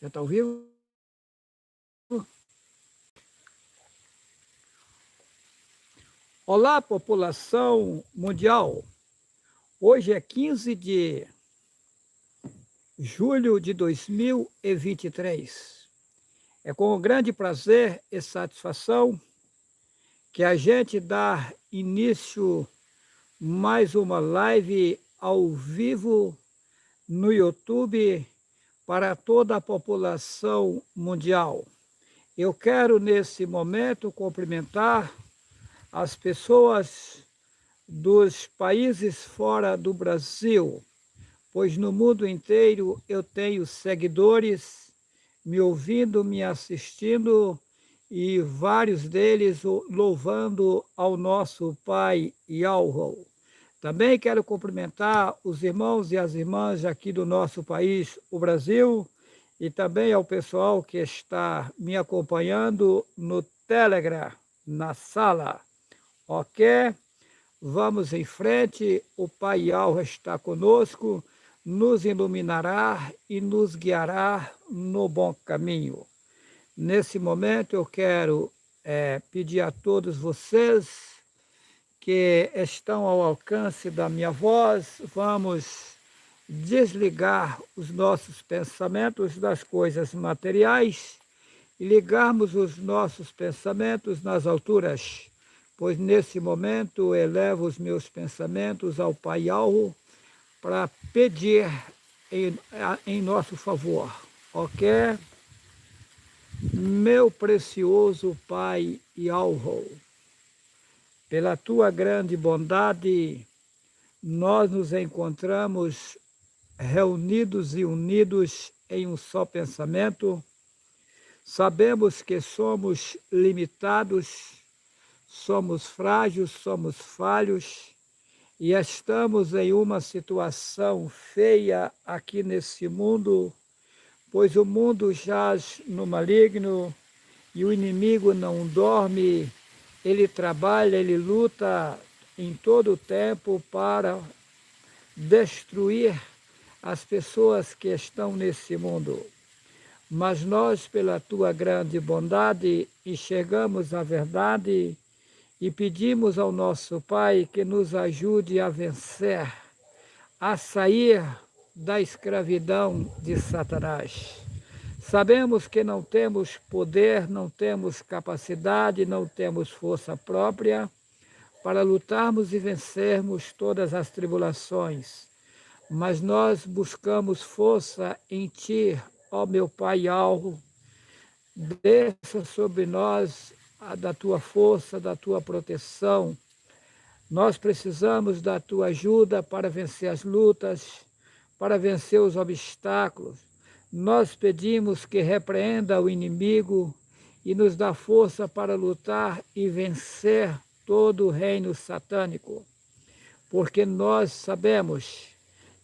Já está ao vivo? Olá, população mundial. Hoje é 15 de julho de 2023. É com grande prazer e satisfação que a gente dá início mais uma live ao vivo no YouTube para toda a população mundial. Eu quero, nesse momento, cumprimentar as pessoas dos países fora do Brasil, pois no mundo inteiro eu tenho seguidores me ouvindo, me assistindo e vários deles louvando ao nosso Pai Yahweh. Também quero cumprimentar os irmãos e as irmãs aqui do nosso país, o Brasil, e também ao pessoal que está me acompanhando no Telegram, na sala. Ok? Vamos em frente, o Pai Yahweh está conosco, nos iluminará e nos guiará no bom caminho. Nesse momento eu quero pedir a todos vocês que estão ao alcance da minha voz, vamos desligar os nossos pensamentos das coisas materiais e ligarmos os nossos pensamentos nas alturas, pois nesse momento elevo os meus pensamentos ao Pai Yahweh para pedir em nosso favor, ok? Meu precioso Pai Yahweh, pela tua grande bondade, nós nos encontramos reunidos e unidos em um só pensamento. Sabemos que somos limitados, somos frágeis, somos falhos e estamos em uma situação feia aqui nesse mundo, pois o mundo jaz no maligno e o inimigo não dorme, ele trabalha, ele luta em todo o tempo para destruir as pessoas que estão nesse mundo. Mas nós, pela tua grande bondade, enxergamos a verdade e pedimos ao nosso Pai que nos ajude a vencer, a sair da escravidão de Satanás. Sabemos que não temos poder, não temos capacidade, não temos força própria para lutarmos e vencermos todas as tribulações, mas nós buscamos força em Ti, ó meu Pai Yahweh. Desça sobre nós da Tua força, da Tua proteção. Nós precisamos da Tua ajuda para vencer as lutas, para vencer os obstáculos. Nós pedimos que repreenda o inimigo e nos dá força para lutar e vencer todo o reino satânico, porque nós sabemos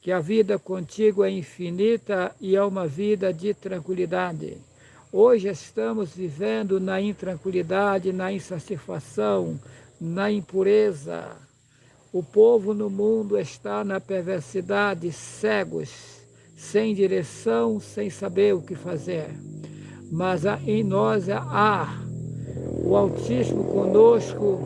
que a vida contigo é infinita e é uma vida de tranquilidade. Hoje estamos vivendo na intranquilidade, na insatisfação, na impureza. O povo no mundo está na perversidade, cegos, sem direção, sem saber o que fazer. Mas em nós há o Altíssimo conosco,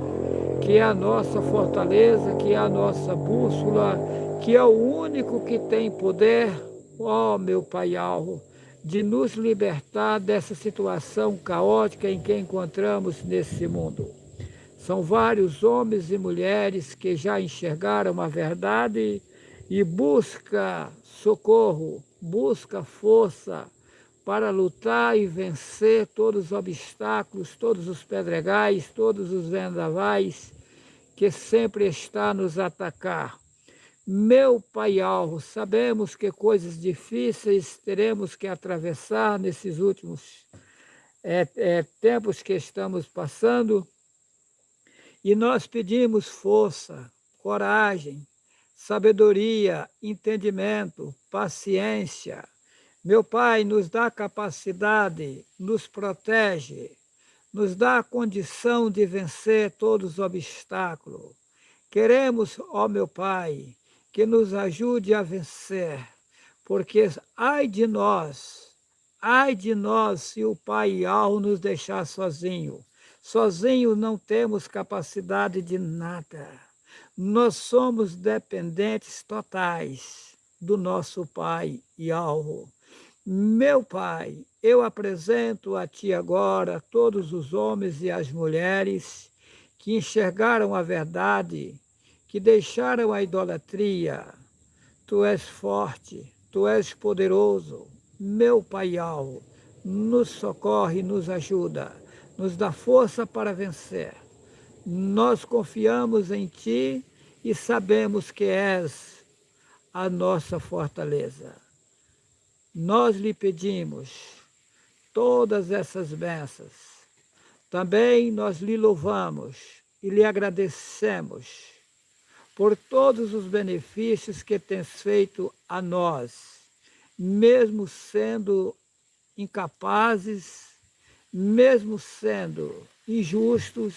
que é a nossa fortaleza, que é a nossa bússola, que é o único que tem poder, ó meu Pai Yahweh, de nos libertar dessa situação caótica em que encontramos nesse mundo. São vários homens e mulheres que já enxergaram a verdade e busca socorro, busca força para lutar e vencer todos os obstáculos, todos os pedregais, todos os vendavais que sempre está a nos atacar. Meu Pai Yahweh, sabemos que coisas difíceis teremos que atravessar nesses últimos tempos que estamos passando, e nós pedimos força, coragem, sabedoria, entendimento, paciência. Meu Pai, nos dá capacidade, nos protege, nos dá a condição de vencer todos os obstáculos. Queremos, ó meu Pai, que nos ajude a vencer, porque ai de nós Ai de nós se o Pai Al nos deixar sozinho. Sozinho não temos capacidade de nada. Nós somos dependentes totais do nosso Pai Al. Meu Pai, eu apresento a Ti agora todos os homens e as mulheres que enxergaram a verdade, que deixaram a idolatria. Tu és forte, Tu és poderoso. Meu Paial, nos socorre, nos ajuda, nos dá força para vencer. Nós confiamos em Ti e sabemos que és a nossa fortaleza. Nós lhe pedimos todas essas bênçãos. Também nós lhe louvamos e lhe agradecemos por todos os benefícios que tens feito a nós, mesmo sendo incapazes, mesmo sendo injustos,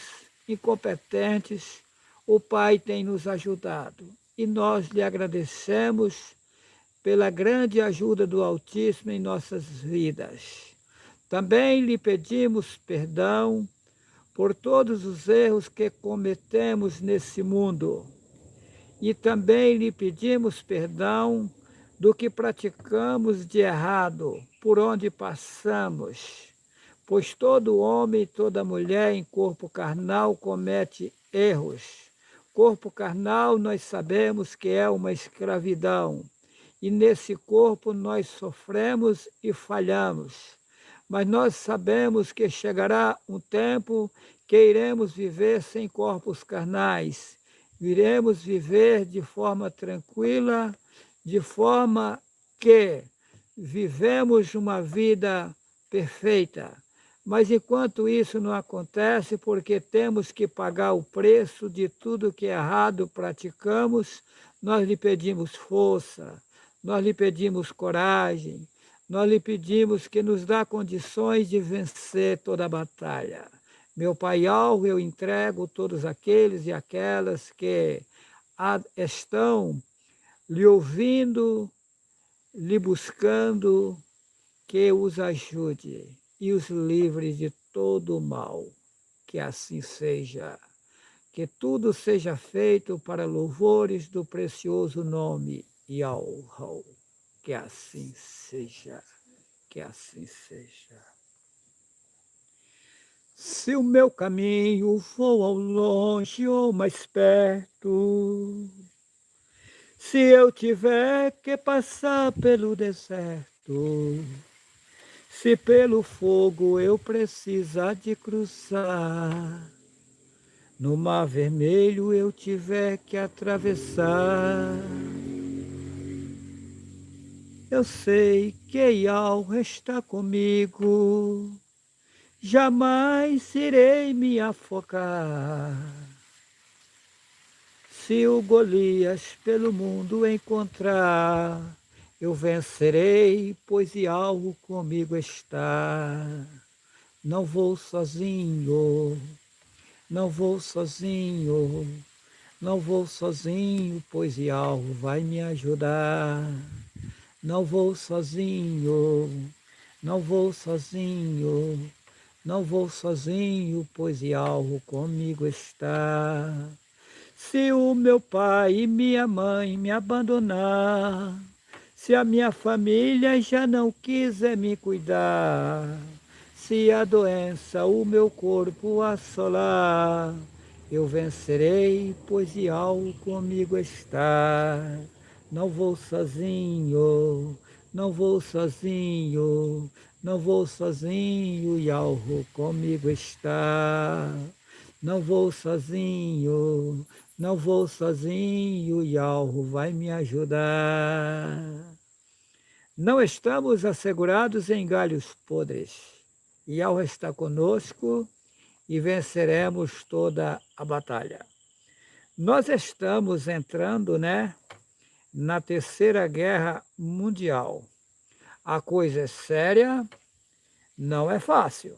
incompetentes, o Pai tem nos ajudado. E nós lhe agradecemos pela grande ajuda do Altíssimo em nossas vidas. Também lhe pedimos perdão por todos os erros que cometemos nesse mundo. E também lhe pedimos perdão do que praticamos de errado, por onde passamos, pois todo homem e toda mulher em corpo carnal comete erros. Corpo carnal nós sabemos que é uma escravidão, e nesse corpo nós sofremos e falhamos. Mas nós sabemos que chegará um tempo que iremos viver sem corpos carnais, iremos viver de forma tranquila, de forma que vivemos uma vida perfeita. Mas enquanto isso não acontece, porque temos que pagar o preço de tudo que errado praticamos, nós lhe pedimos força, nós lhe pedimos coragem, nós lhe pedimos que nos dê condições de vencer toda a batalha. Meu Pai Al, eu entrego todos aqueles e aquelas que estão lhe ouvindo, lhe buscando, que os ajude e os livre de todo o mal. Que assim seja. Que tudo seja feito para louvores do precioso nome Yahweh. Que assim seja. Que assim seja. Se o meu caminho for ao longe ou mais perto, se eu tiver que passar pelo deserto, se pelo fogo eu precisar de cruzar, no mar vermelho eu tiver que atravessar, eu sei que Yahweh está comigo, jamais irei me afogar. Se o Golias pelo mundo encontrar, eu vencerei, pois Yahweh comigo está. Não vou sozinho, não vou sozinho, não vou sozinho, pois Yahweh vai me ajudar. Não vou sozinho, não vou sozinho, não vou sozinho, pois Yahweh comigo está. Se o meu pai e minha mãe me abandonar, se a minha família já não quiser me cuidar, se a doença o meu corpo assolar, eu vencerei, pois Yahweh comigo está. Não vou sozinho, não vou sozinho, não vou sozinho, Yahweh comigo está. Não vou sozinho, não vou sozinho, Yahweh vai me ajudar. Não estamos assegurados em galhos podres. Yahweh está conosco e venceremos toda a batalha. Nós estamos entrando, na Terceira Guerra Mundial. A coisa é séria, não é fácil.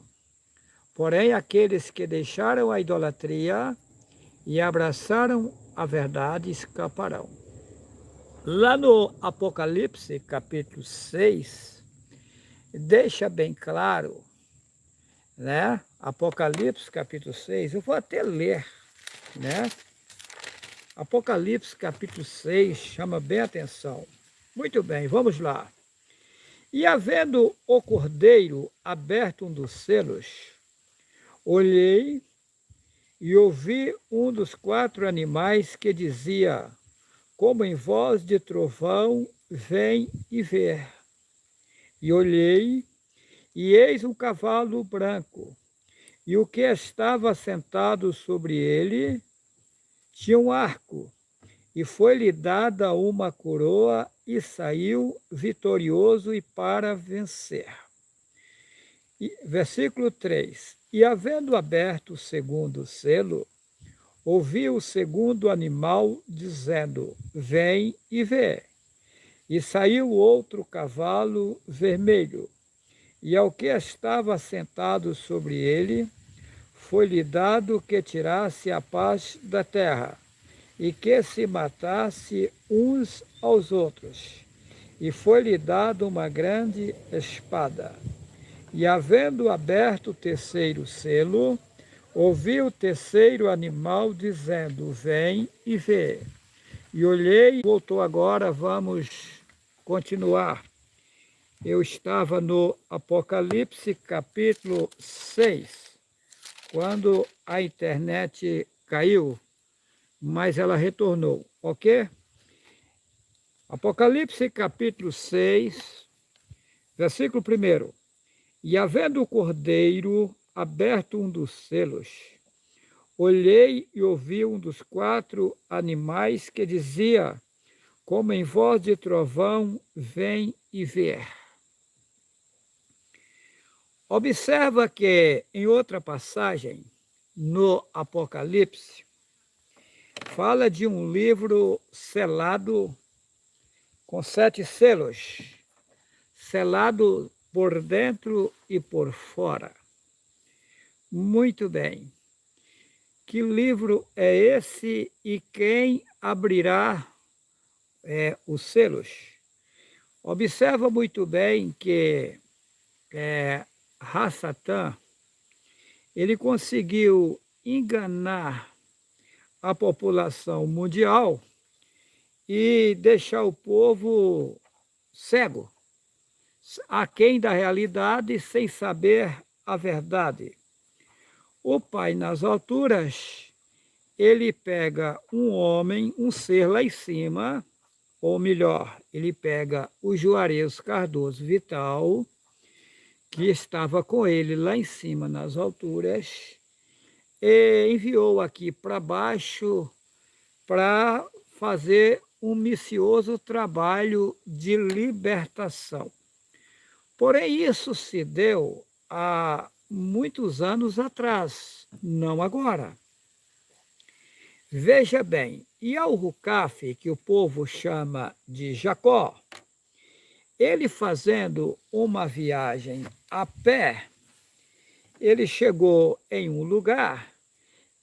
Porém, aqueles que deixaram a idolatria e abraçaram a verdade escaparão. Lá no Apocalipse, capítulo 6, deixa bem claro, né? Apocalipse capítulo 6, eu vou até ler, né? Apocalipse capítulo 6 chama bem a atenção. Muito bem, vamos lá. E havendo o cordeiro aberto um dos selos, olhei e ouvi um dos 4 animais que dizia, como em voz de trovão, vem e vê. E olhei, e eis um cavalo branco, e o que estava sentado sobre ele tinha um arco, e foi-lhe dada uma coroa, e saiu vitorioso e para vencer. Versículo 3. E havendo aberto o segundo selo, ouvi o segundo animal dizendo, vem e vê. E saiu outro cavalo vermelho, e ao que estava sentado sobre ele, foi-lhe dado que tirasse a paz da terra, e que se matasse uns aos outros. E foi-lhe dado uma grande espada. E havendo aberto o terceiro selo, ouvi o terceiro animal dizendo, vem e vê. E olhei, voltou agora, vamos continuar. Eu estava no Apocalipse capítulo 6, quando a internet caiu, mas ela retornou, ok? Apocalipse capítulo 6, versículo 1. E havendo o cordeiro aberto um dos selos, olhei e ouvi um dos 4 animais que dizia, como em voz de trovão, vem e vê. Observa que em outra passagem, no Apocalipse, fala de um livro selado com 7 selos, selado por dentro e por fora. Muito bem. Que livro é esse e quem abrirá os selos? Observa muito bem que Satã, ele conseguiu enganar a população mundial e deixar o povo cego, aquém da realidade, sem saber a verdade. O Pai nas alturas, ele pega um homem, um ser lá em cima, ou melhor, ele pega o Juarez Cardoso Vital, que estava com ele lá em cima nas alturas, e enviou aqui para baixo para fazer um missioso trabalho de libertação. Porém, isso se deu há muitos anos atrás, não agora. Veja bem, Yahu-Caf, que o povo chama de Jacó, ele fazendo uma viagem a pé, ele chegou em um lugar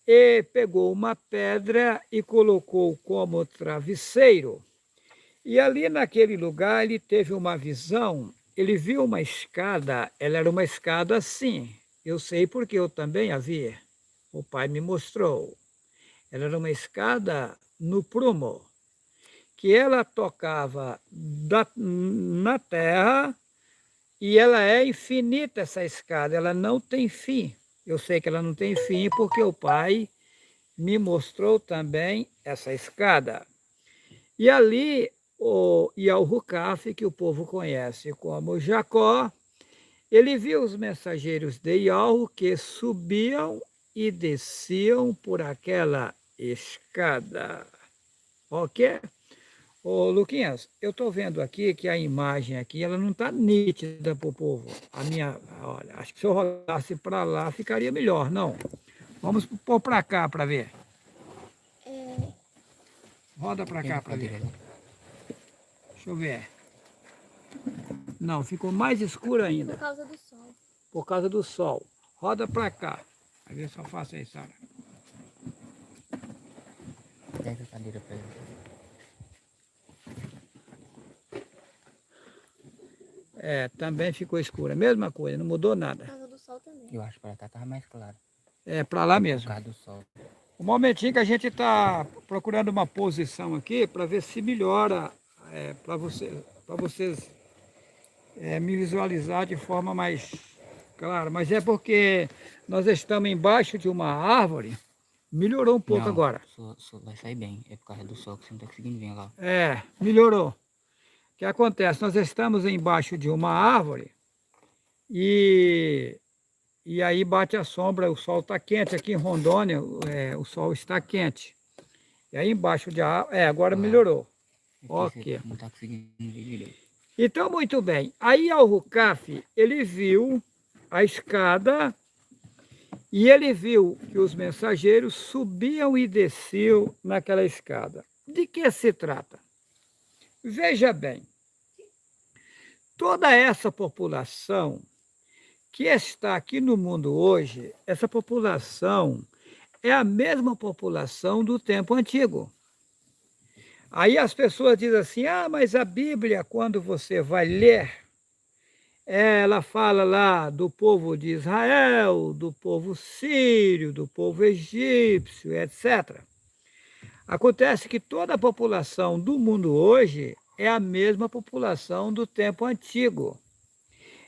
e pegou uma pedra e colocou como travesseiro. E ali naquele lugar ele teve uma visão, ele viu uma escada, ela era uma escada assim. Eu sei porque eu também a vi. O pai me mostrou. Ela era uma escada no prumo, que ela tocava na terra e ela é infinita essa escada, ela não tem fim. Eu sei que ela não tem fim porque o pai me mostrou também essa escada. E ali o Yahu-Caf, que o povo conhece como Jacó, ele viu os mensageiros de Yahu que subiam e desciam por aquela escada. Ok? Ô, Luquinhas, eu estou vendo aqui que a imagem aqui, ela não está nítida para o povo. A minha, olha, acho que se eu rodasse para lá, ficaria melhor, não? Vamos pôr para cá para ver. Roda para cá para ver. Deixa eu ver. Não, ficou mais escuro ainda. Por causa do sol. Por causa do sol. Roda para cá. Vai ver se eu faço aí, Sara. Pega a cadeira para ele. Também ficou escura. Mesma coisa, não mudou nada. Por causa do sol também. Eu acho que pra cá tava mais claro. É para lá Por mesmo. causa do sol. Um momentinho que a gente está procurando uma posição aqui para ver se melhora para vocês me visualizar de forma mais clara. Mas é porque nós estamos embaixo de uma árvore, melhorou um pouco Não, agora. vai sair bem. É por causa do sol que você não tá conseguindo ver lá. Melhorou. O que acontece? Nós estamos embaixo de uma árvore e aí bate a sombra, o sol está quente. Aqui em Rondônia, o sol está quente. E aí embaixo de árvore, agora melhorou. Ok. Não tá conseguindo ver direito. Então, muito bem. Aí Al-Rukaf, ele viu a escada e ele viu que os mensageiros subiam e desciam naquela escada. De que se trata? Veja bem, toda essa população que está aqui no mundo hoje, essa população é a mesma população do tempo antigo. Aí as pessoas dizem assim, mas a Bíblia, quando você vai ler, ela fala lá do povo de Israel, do povo sírio, do povo egípcio, etc. Acontece que toda a população do mundo hoje é a mesma população do tempo antigo.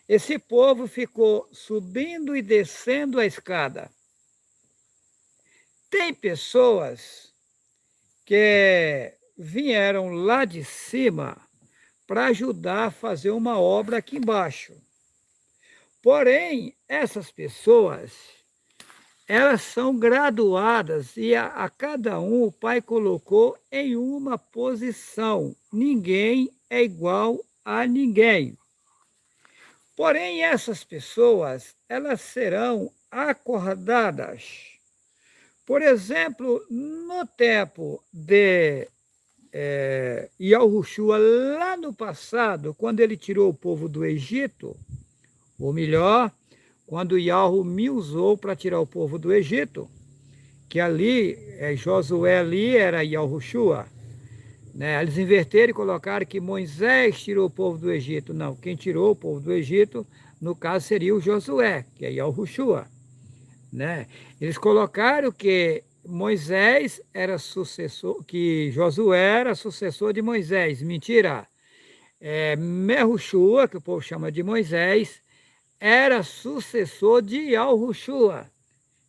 Esse povo ficou subindo e descendo a escada. Tem pessoas que vieram lá de cima para ajudar a fazer uma obra aqui embaixo. Porém, essas pessoas, elas são graduadas e a cada um o Pai colocou em uma posição. Ninguém é igual a ninguém. Porém, essas pessoas, elas serão acordadas. Por exemplo, no tempo de Yahushua, lá no passado, quando ele tirou o povo do Egito, ou melhor, quando Yahu me usou para tirar o povo do Egito, que ali, Josué ali era Yahushua, né? Eles inverteram e colocaram que Moisés tirou o povo do Egito. Não, quem tirou o povo do Egito, no caso, seria o Josué, que é Yahushua, né? Eles colocaram que Moisés era sucessor, que Josué era sucessor de Moisés. Mentira. Mehushua, que o povo chama de Moisés, era sucessor de Yahushua,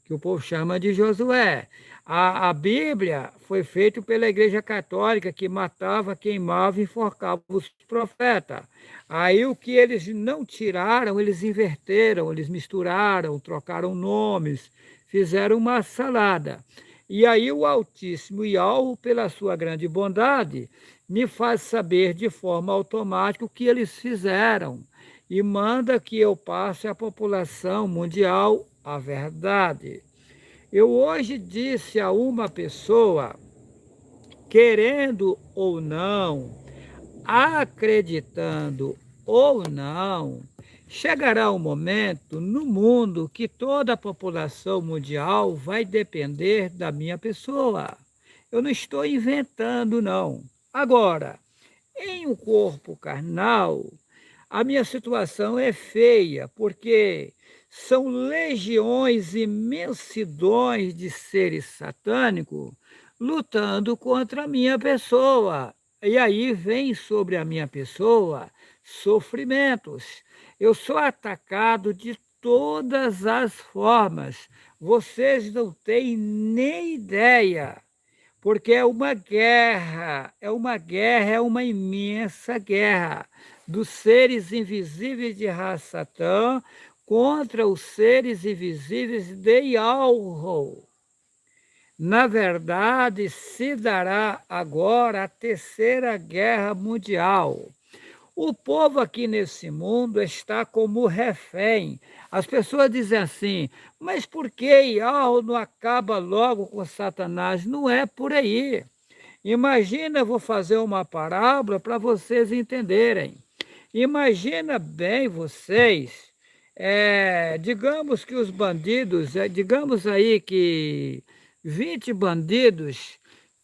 que o povo chama de Josué. A Bíblia foi feita pela Igreja Católica, que matava, queimava e enforcava os profetas. Aí o que eles não tiraram, eles inverteram, eles misturaram, trocaram nomes, fizeram uma salada. E aí o Altíssimo Yahu, pela sua grande bondade, me faz saber de forma automática o que eles fizeram e manda que eu passe à população mundial a verdade. Eu hoje disse a uma pessoa, querendo ou não, acreditando ou não, chegará um momento no mundo que toda a população mundial vai depender da minha pessoa. Eu não estou inventando, não. Agora, em um corpo carnal, a minha situação é feia, porque são legiões e imensidões de seres satânicos lutando contra a minha pessoa. E aí vem sobre a minha pessoa sofrimentos. Eu sou atacado de todas as formas. Vocês não têm nem ideia, porque é uma guerra, é uma imensa guerra dos seres invisíveis de Ra-Satã contra os seres invisíveis de Yahu. Na verdade, se dará agora a terceira guerra mundial. O povo aqui nesse mundo está como refém. As pessoas dizem assim, mas por que Yahu não acaba logo com Satanás? Não é por aí. Imagina, eu vou fazer uma parábola para vocês entenderem. Imagina bem vocês, digamos que os bandidos, digamos aí que 20 bandidos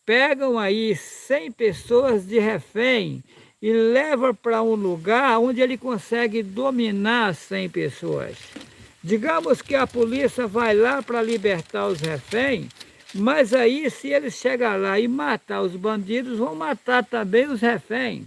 pegam aí 100 pessoas de refém e leva para um lugar onde ele consegue dominar 100 pessoas. Digamos que a polícia vai lá para libertar os reféns, mas aí se eles chegar lá e matar os bandidos, vão matar também os reféns.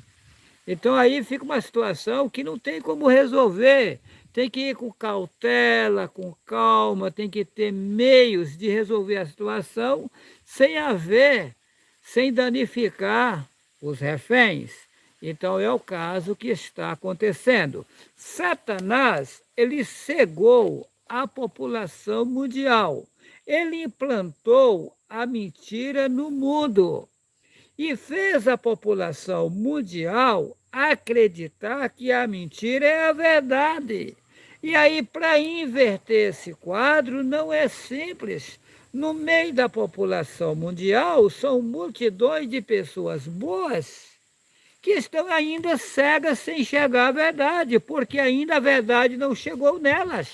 Então aí fica uma situação que não tem como resolver. Tem que ir com cautela, com calma, tem que ter meios de resolver a situação sem danificar os reféns. Então é o caso que está acontecendo. Satanás, ele cegou a população mundial. Ele implantou a mentira no mundo e fez a população mundial acreditar que a mentira é a verdade. E aí, para inverter esse quadro, não é simples. No meio da população mundial, são multidões de pessoas boas que estão ainda cegas sem enxergar a verdade, porque ainda a verdade não chegou nelas.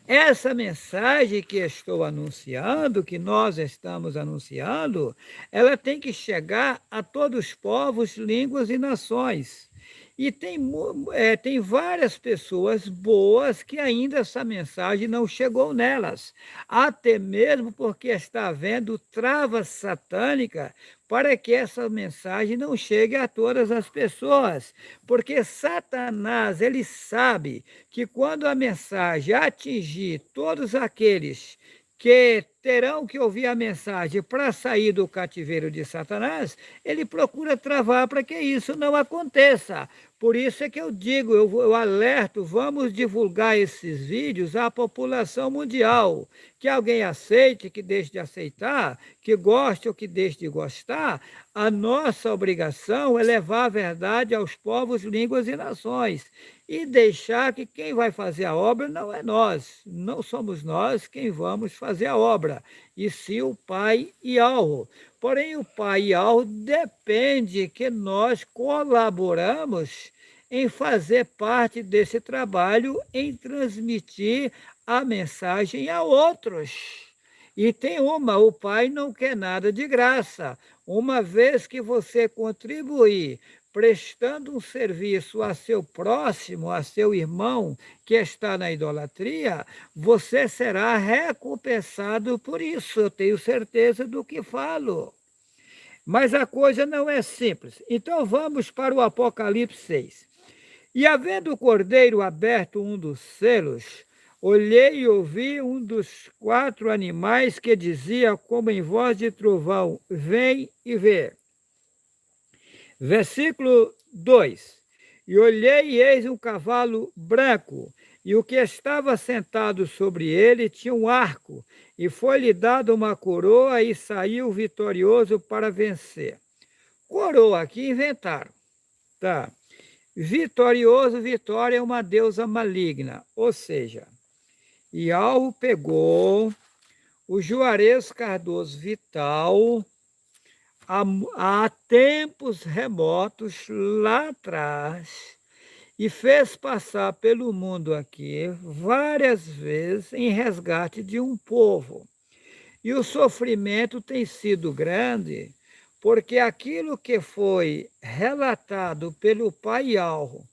Essa mensagem que estou anunciando, que nós estamos anunciando, ela tem que chegar a todos os povos, línguas e nações. E tem várias pessoas boas que ainda essa mensagem não chegou nelas, até mesmo porque está havendo trava satânica para que essa mensagem não chegue a todas as pessoas, porque Satanás, ele sabe que quando a mensagem atingir todos aqueles que terão que ouvir a mensagem para sair do cativeiro de Satanás, ele procura travar para que isso não aconteça. Por isso é que eu digo, eu alerto, vamos divulgar esses vídeos à população mundial. Que alguém aceite, que deixe de aceitar, que goste ou que deixe de gostar, a nossa obrigação é levar a verdade aos povos, línguas e nações. E deixar que quem vai fazer a obra não é nós, não somos nós quem vamos fazer a obra, e sim o Pai Yahweh. Porém, o Pai Yahweh depende que nós colaboramos em fazer parte desse trabalho, em transmitir a mensagem a outros. E tem o Pai não quer nada de graça. Uma vez que você contribuir prestando um serviço a seu próximo, a seu irmão que está na idolatria, você será recompensado por isso. Eu tenho certeza do que falo. Mas a coisa não é simples. Então vamos para o Apocalipse 6. E havendo o cordeiro aberto um dos selos, olhei e ouvi um dos 4 animais que dizia, como em voz de trovão, vem e vê. Versículo 2. E olhei e eis um cavalo branco, e o que estava sentado sobre ele tinha um arco, e foi-lhe dada uma coroa, e saiu vitorioso para vencer. Coroa aqui inventaram, tá? Vitorioso, Vitória é uma deusa maligna, ou seja, Ialvo pegou o Juarez Cardoso Vital há tempos remotos, lá atrás, e fez passar pelo mundo aqui várias vezes em resgate de um povo. E o sofrimento tem sido grande, porque aquilo que foi relatado pelo Pai Yahweh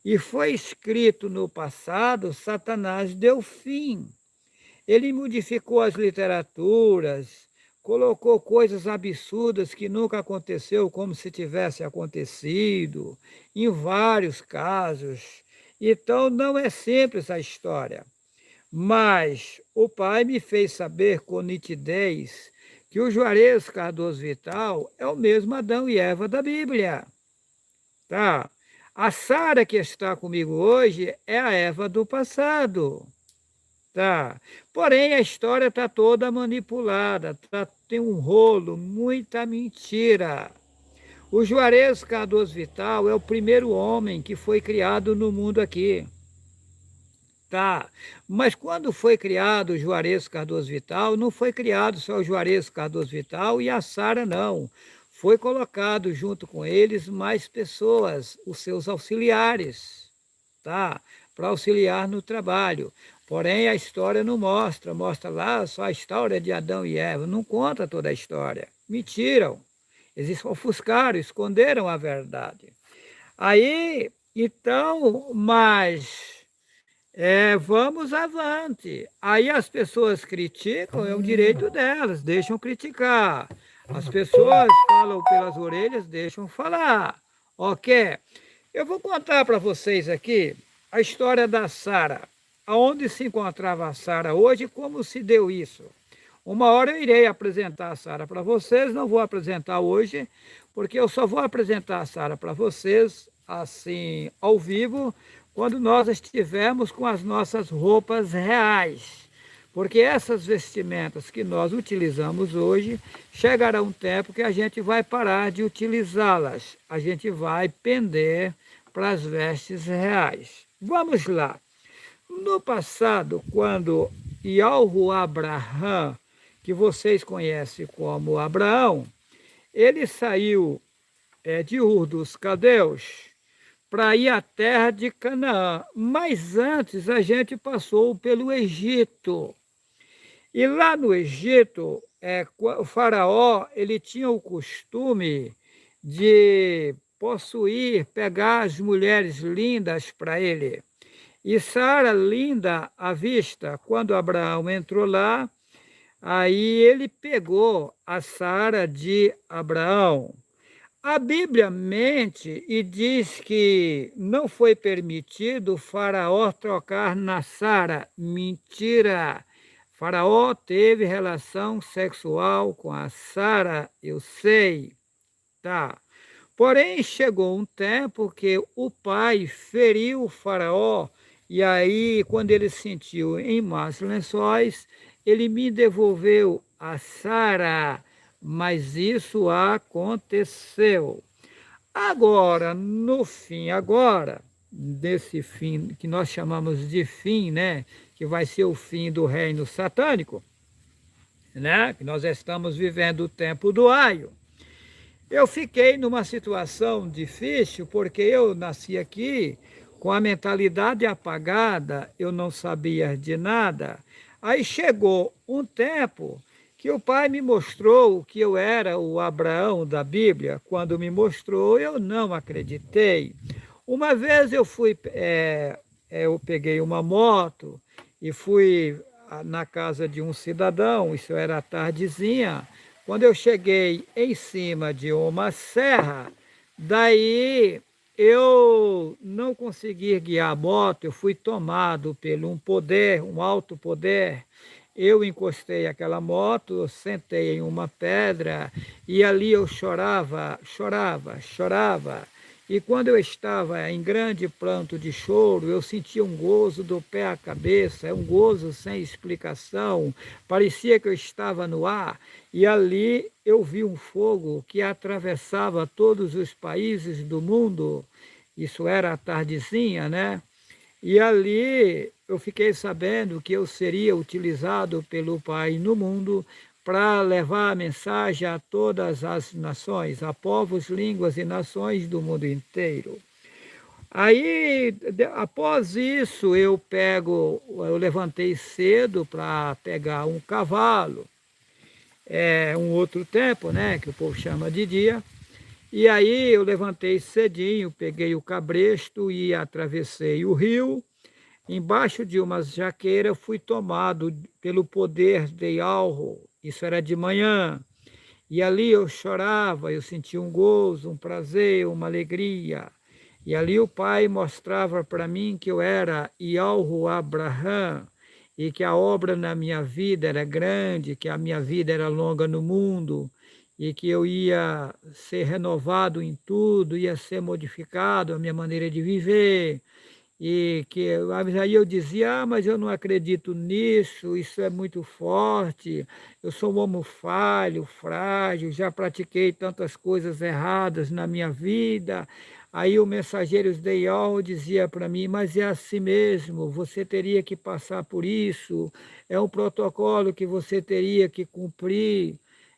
e foi escrito no passado, Satanás deu fim. Ele modificou as literaturas, colocou coisas absurdas que nunca aconteceu, como se tivesse acontecido, em vários casos. Então não é simples a história. Mas o Pai me fez saber com nitidez que o Juarez Cardoso Vital é o mesmo Adão e Eva da Bíblia. Tá? A Sara que está comigo hoje é a Eva do passado. Tá? Porém, a história está toda manipulada, tem um rolo, muita mentira. O Juarez Cardoso Vital é o primeiro homem que foi criado no mundo aqui. Tá, mas quando foi criado o Juarez Cardoso Vital, não foi criado só o Juarez Cardoso Vital e a Sara, não. Foi colocado junto com eles mais pessoas, os seus auxiliares, tá? Para auxiliar no trabalho. Porém, a história não mostra lá só a história de Adão e Eva, não conta toda a história. Mentiram. Eles ofuscaram, esconderam a verdade. Aí, então, mas vamos avante. Aí as pessoas criticam, é o direito delas, deixam criticar. As pessoas falam pelas orelhas, deixam falar. Ok? Eu vou contar para vocês aqui a história da Sara. Aonde se encontrava a Sara hoje e como se deu isso. Uma hora eu irei apresentar a Sara para vocês, não vou apresentar hoje, porque eu só vou apresentar a Sara para vocês, assim, ao vivo, quando nós estivermos com as nossas roupas reais. Porque essas vestimentas que nós utilizamos hoje, chegará um tempo que a gente vai parar de utilizá-las. A gente vai pender para as vestes reais. Vamos lá. No passado, quando Yahweh Abraham, que vocês conhecem como Abraão, ele saiu de Ur dos Caldeus para ir à terra de Canaã. Mas antes a gente passou pelo Egito. E lá no Egito, o faraó ele tinha o costume de possuir, pegar as mulheres lindas para ele. E Sara, linda à vista, quando Abraão entrou lá, aí ele pegou a Sara de Abraão. A Bíblia mente e diz que não foi permitido o faraó trocar na Sara. Mentira! Faraó teve relação sexual com a Sara, eu sei, tá? Porém, chegou um tempo que o pai feriu o faraó, e aí, quando ele sentiu em más lençóis, ele me devolveu a Sara, mas isso aconteceu. Agora, no fim, desse fim que nós chamamos de fim, né? Que vai ser o fim do reino satânico, né? Que nós estamos vivendo o tempo do aio. Eu fiquei numa situação difícil, porque eu nasci aqui com a mentalidade apagada, eu não sabia de nada. Aí chegou um tempo que o pai me mostrou que eu era o Abraão da Bíblia. Quando me mostrou, eu não acreditei. Uma vez eu peguei uma moto e fui na casa de um cidadão, isso era tardezinha. Quando eu cheguei em cima de uma serra, daí eu não consegui guiar a moto, eu fui tomado por um poder, um alto poder. Eu encostei aquela moto, sentei em uma pedra e ali eu chorava. E quando eu estava em grande pranto de choro, eu sentia um gozo do pé à cabeça, um gozo sem explicação, parecia que eu estava no ar. E ali eu vi um fogo que atravessava todos os países do mundo, isso era a tardezinha, né? E ali eu fiquei sabendo que eu seria utilizado pelo Pai no mundo para levar a mensagem a todas as nações, a povos, línguas e nações do mundo inteiro. Aí, após isso, eu levantei cedo para pegar um cavalo, um outro tempo, né, que o povo chama de dia. E aí eu levantei cedinho, peguei o cabresto e atravessei o rio. Embaixo de uma jaqueira fui tomado pelo poder de Yahweh. Isso era de manhã. E ali eu chorava, eu sentia um gozo, um prazer, uma alegria. E ali o Pai mostrava para mim que eu era Yahweh Abraham e que a obra na minha vida era grande, que a minha vida era longa no mundo e que eu ia ser renovado em tudo, ia ser modificado a minha maneira de viver. E que aí eu dizia, mas eu não acredito nisso, isso é muito forte, eu sou um homem falho, frágil, já pratiquei tantas coisas erradas na minha vida. Aí o mensageiro de Yahweh dizia para mim, mas é assim mesmo, você teria que passar por isso, é um protocolo que você teria que cumprir,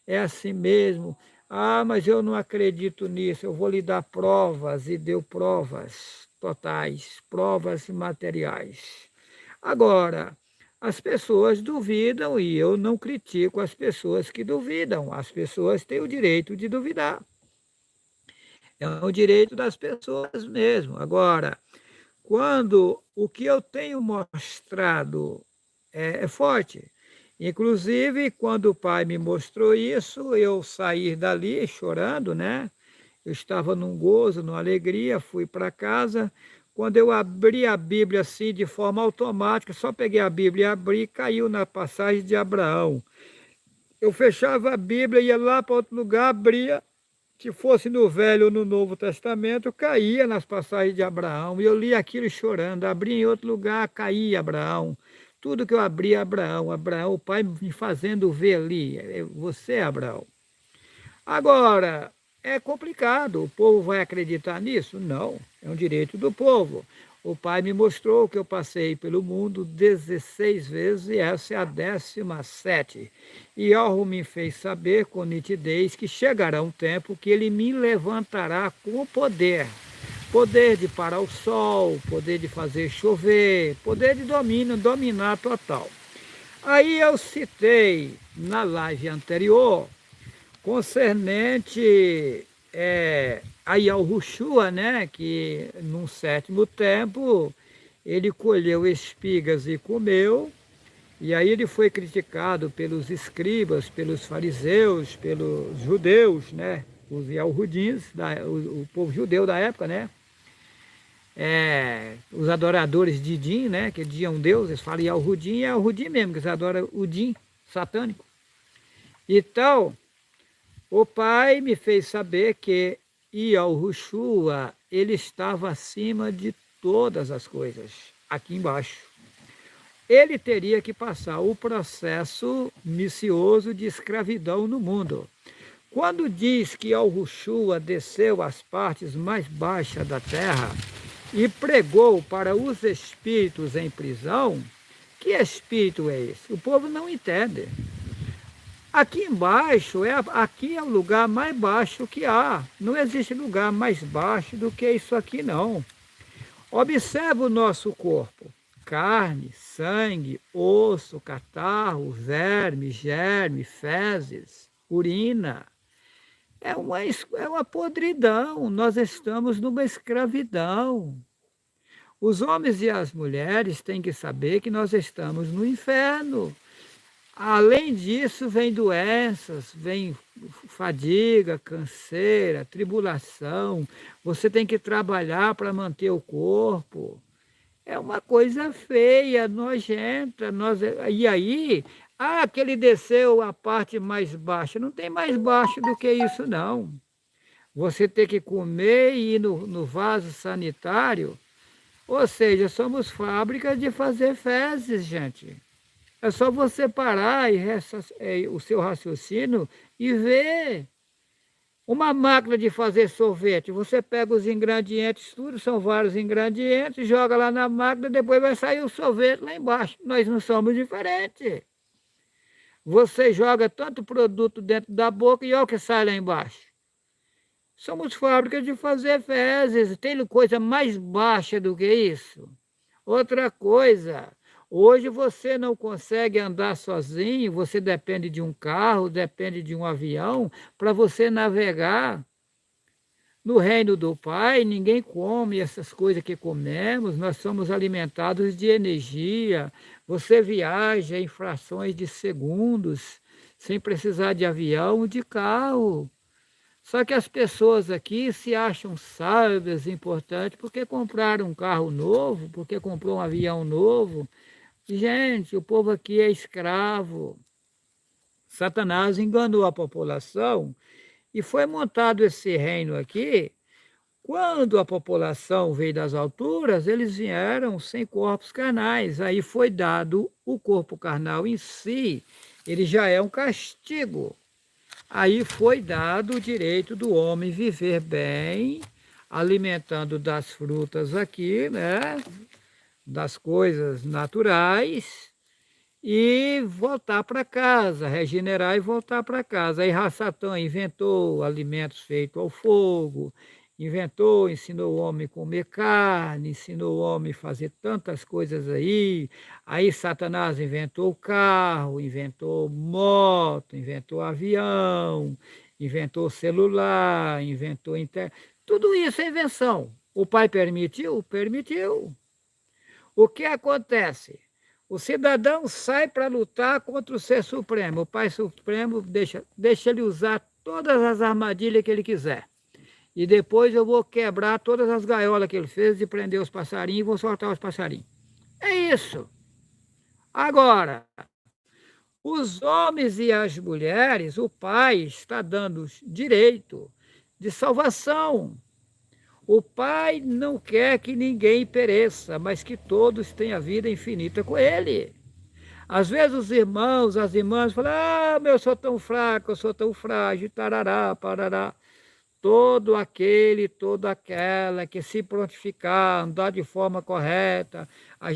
é assim mesmo. Ah, mas eu não acredito nisso, eu vou lhe dar provas, e deu provas totais, provas materiais. Agora, as pessoas duvidam e eu não critico as pessoas que duvidam. As pessoas têm o direito de duvidar. É o direito das pessoas mesmo. Agora, quando o que eu tenho mostrado é forte, inclusive quando o pai me mostrou isso, eu saí dali chorando, né? Eu estava num gozo, numa alegria, fui para casa. Quando eu abri a Bíblia assim de forma automática, só peguei a Bíblia e abri, caiu na passagem de Abraão. Eu fechava a Bíblia, ia lá para outro lugar, abria, se fosse no Velho ou no Novo Testamento, caía nas passagens de Abraão. E eu li aquilo chorando, abria em outro lugar, caía Abraão. Tudo que eu abria, Abraão, Abraão, o pai me fazendo ver ali, você, Abraão. Agora, é complicado, o povo vai acreditar nisso? Não, é um direito do povo. O pai me mostrou que eu passei pelo mundo 16 vezes e essa é a 17ª. E Alro me fez saber com nitidez que chegará um tempo que ele me levantará com o poder. Poder de parar o sol, poder de fazer chover, poder de dominar total. Aí eu citei na live anterior concernente a Yahushua, né, que num sétimo tempo ele colheu espigas e comeu, e aí ele foi criticado pelos escribas, pelos fariseus, pelos judeus, né, os Yahudins, o povo judeu da época, né, os adoradores de Din, né, que Din é um deus, eles falam Yahudim, é o Din mesmo, que eles adoram o Din satânico. Então, o pai me fez saber que Yahushua, ele estava acima de todas as coisas, aqui embaixo. Ele teria que passar o processo missioso de escravidão no mundo. Quando diz que Yahushua desceu às partes mais baixas da terra e pregou para os espíritos em prisão, que espírito é esse? O povo não entende. Aqui embaixo, aqui é o lugar mais baixo que há. Não existe lugar mais baixo do que isso aqui, não. Observa o nosso corpo. Carne, sangue, osso, catarro, verme, germe, fezes, urina. É uma podridão. Nós estamos numa escravidão. Os homens e as mulheres têm que saber que nós estamos no inferno. Além disso, vem doenças, vem fadiga, canseira, tribulação. Você tem que trabalhar para manter o corpo. É uma coisa feia, nojenta. E aí, que ele desceu a parte mais baixa. Não tem mais baixo do que isso, não. Você tem que comer e ir no vaso sanitário. Ou seja, somos fábricas de fazer fezes, gente. É só você parar o seu raciocínio e ver. Uma máquina de fazer sorvete, você pega os ingredientes, tudo, são vários ingredientes, joga lá na máquina, depois vai sair o sorvete lá embaixo. Nós não somos diferentes. Você joga tanto produto dentro da boca e olha o que sai lá embaixo. Somos fábricas de fazer fezes, tem coisa mais baixa do que isso? Outra coisa, hoje você não consegue andar sozinho, você depende de um carro, depende de um avião para você navegar. No reino do Pai, ninguém come essas coisas que comemos, nós somos alimentados de energia. Você viaja em frações de segundos, sem precisar de avião ou de carro. Só que as pessoas aqui se acham sábias, importantes, porque compraram um carro novo, porque comprou um avião novo. Gente, o povo aqui é escravo. Satanás enganou a população e foi montado esse reino aqui. Quando a população veio das alturas, eles vieram sem corpos carnais. Aí foi dado o corpo carnal em si, ele já é um castigo. Aí foi dado o direito do homem viver bem, alimentando das frutas aqui, né? Das coisas naturais, e voltar para casa, regenerar e voltar para casa. Aí Satã inventou alimentos feitos ao fogo, ensinou o homem a comer carne, ensinou o homem a fazer tantas coisas aí. Aí Satanás inventou o carro, inventou moto, inventou avião, inventou celular, inventou internet. Tudo isso é invenção. O pai permitiu? Permitiu. O que acontece? O cidadão sai para lutar contra o Ser Supremo. O Pai Supremo deixa ele usar todas as armadilhas que ele quiser. E depois eu vou quebrar todas as gaiolas que ele fez de prender os passarinhos e vou soltar os passarinhos. É isso. Agora, os homens e as mulheres, o Pai está dando direito de salvação. O Pai não quer que ninguém pereça, mas que todos tenham vida infinita com Ele. Às vezes os irmãos, as irmãs falam, eu sou tão fraco, eu sou tão frágil, tarará, parará. Todo aquele, toda aquela que se prontificar, andar de forma correta,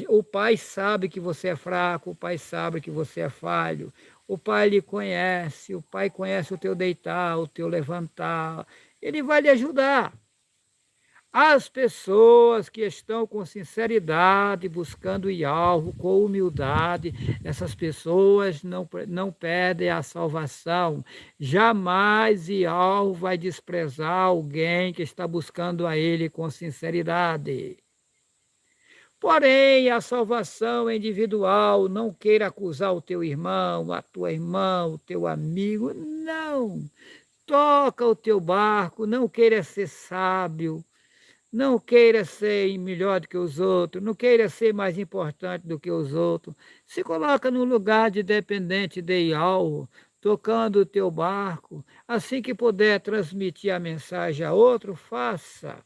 o Pai sabe que você é fraco, o Pai sabe que você é falho, o Pai lhe conhece, o Pai conhece o teu deitar, o teu levantar, Ele vai lhe ajudar. As pessoas que estão com sinceridade, buscando Yahweh, com humildade, essas pessoas não perdem a salvação. Jamais Yahweh vai desprezar alguém que está buscando a Ele com sinceridade. Porém, a salvação é individual, não queira acusar o teu irmão, a tua irmã, o teu amigo, não. Toca o teu barco, não queira ser sábio, não queira ser melhor do que os outros, não queira ser mais importante do que os outros. Se coloca no lugar de dependente de Yahweh, tocando o teu barco. Assim que puder transmitir a mensagem a outro, faça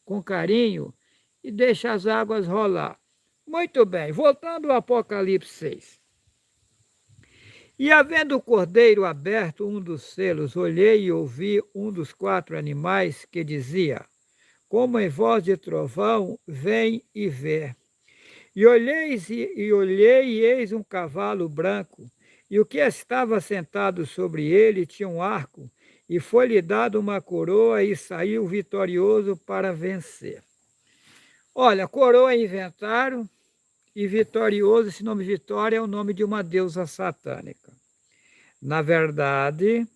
com carinho e deixe as águas rolar. Muito bem, voltando ao Apocalipse 6. E havendo o cordeiro aberto um dos selos, olhei e ouvi um dos 4 animais que dizia, como em voz de trovão, vem e vê. E olhei e eis um cavalo branco, e o que estava sentado sobre ele tinha um arco, e foi-lhe dado uma coroa, e saiu vitorioso para vencer. Olha, coroa inventaram, e vitorioso, esse nome Vitória é o nome de uma deusa satânica. Na verdade,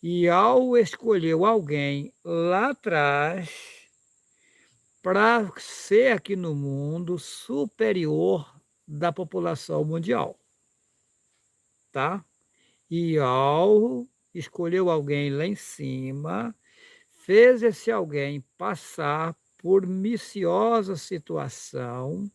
Yahweh escolheu alguém lá atrás para ser aqui no mundo superior da população mundial, tá? E Yahweh escolheu alguém lá em cima, fez esse alguém passar por missiosa situação.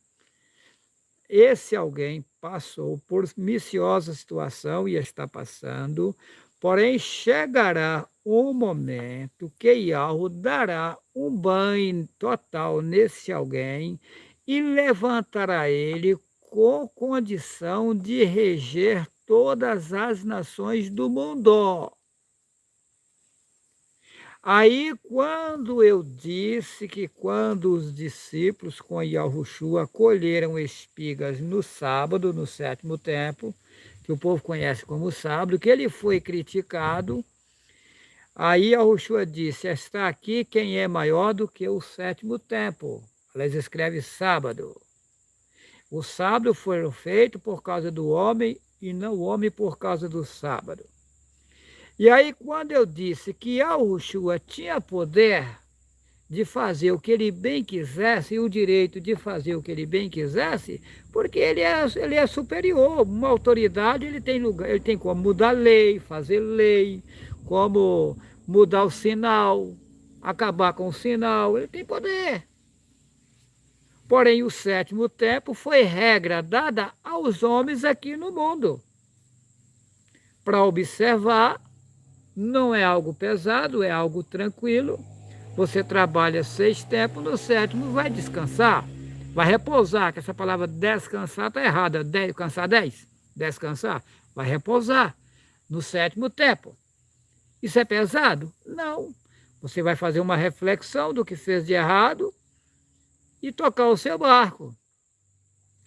Esse alguém passou por missiosa situação e está passando, porém chegará um momento que Yahweh dará um banho total nesse alguém e levantará ele com condição de reger todas as nações do mundo. Aí, quando eu disse que quando os discípulos com Yahushua colheram espigas no sábado, no 7º tempo, que o povo conhece como sábado, que ele foi criticado, aí Yahushua disse, está aqui quem é maior do que o 7º tempo. Elas escrevem sábado. O sábado foi feito por causa do homem e não o homem por causa do sábado. E aí, quando eu disse que Yahushua tinha poder de fazer o que ele bem quisesse, e o direito de fazer o que ele bem quisesse, porque ele é superior, uma autoridade, ele tem lugar, ele tem como mudar lei, fazer lei, como mudar o sinal, acabar com o sinal, ele tem poder. Porém, o 7º tempo foi regra dada aos homens aqui no mundo, para observar. Não é algo pesado, é algo tranquilo. Você trabalha 6 tempos, no 7º vai descansar, vai repousar, que essa palavra descansar está errada. Descansar 10? Descansar, vai repousar no 7º tempo. Isso é pesado? Não. Você vai fazer uma reflexão do que fez de errado e tocar o seu barco.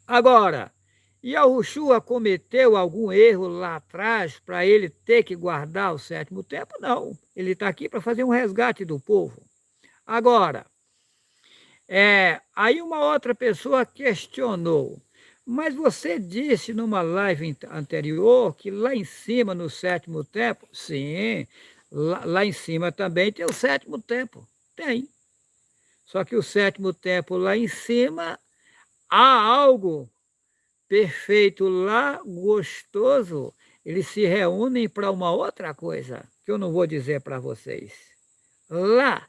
Agora, Yahushua cometeu algum erro lá atrás para ele ter que guardar o 7º tempo? Não. Ele está aqui para fazer um resgate do povo. Agora, aí uma outra pessoa questionou, mas você disse numa live anterior que lá em cima, no sétimo templo, sim, lá em cima também tem o sétimo templo, tem. Só que o sétimo templo lá em cima, há algo perfeito lá, gostoso, eles se reúnem para uma outra coisa, que eu não vou dizer para vocês. Lá,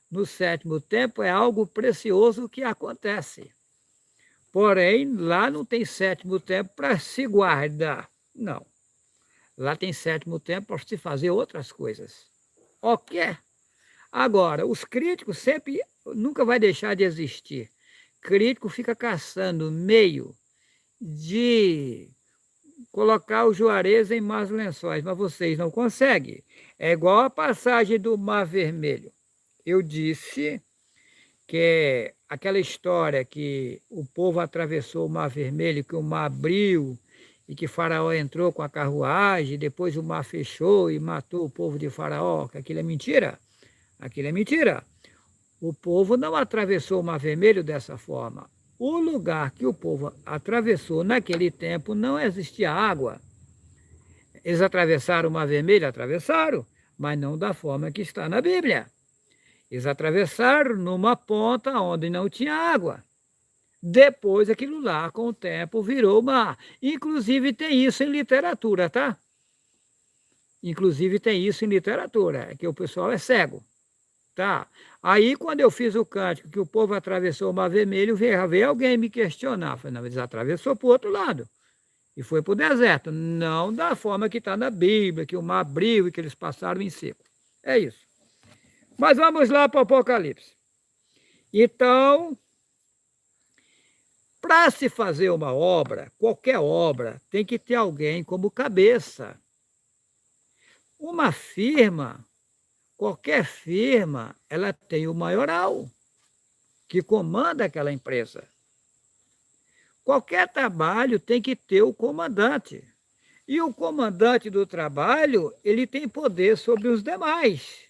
no sétimo templo, é algo precioso que acontece. Porém, lá não tem sétimo templo para se guardar. Não. Lá tem sétimo templo para se fazer outras coisas. Ok? Agora, os críticos sempre, nunca vai deixar de existir. Crítico fica caçando meio de colocar o Juarez em más lençóis, mas vocês não conseguem. É igual a passagem do Mar Vermelho. Eu disse que aquela história que o povo atravessou o Mar Vermelho, que o mar abriu e que Faraó entrou com a carruagem, depois o mar fechou e matou o povo de Faraó, que aquilo é mentira. Aquilo é mentira. O povo não atravessou o Mar Vermelho dessa forma. O lugar que o povo atravessou naquele tempo não existia água. Eles atravessaram o Mar Vermelho? Atravessaram, mas não da forma que está na Bíblia. Eles atravessaram numa ponta onde não tinha água. Depois aquilo lá, com o tempo, virou mar. Inclusive tem isso em literatura, tá? Inclusive tem isso em literatura, é que o pessoal é cego. Tá? Aí, quando eu fiz o cântico que o povo atravessou o Mar Vermelho, veio alguém me questionar. Falei, não, eles atravessou para o outro lado e foi para o deserto. Não da forma que está na Bíblia, que o mar abriu e que eles passaram em seco. É isso. Mas vamos lá para o Apocalipse. Então, para se fazer uma obra, qualquer obra, tem que ter alguém como cabeça. Uma firma, qualquer firma, ela tem o maioral, que comanda aquela empresa. Qualquer trabalho tem que ter o comandante. E o comandante do trabalho, ele tem poder sobre os demais.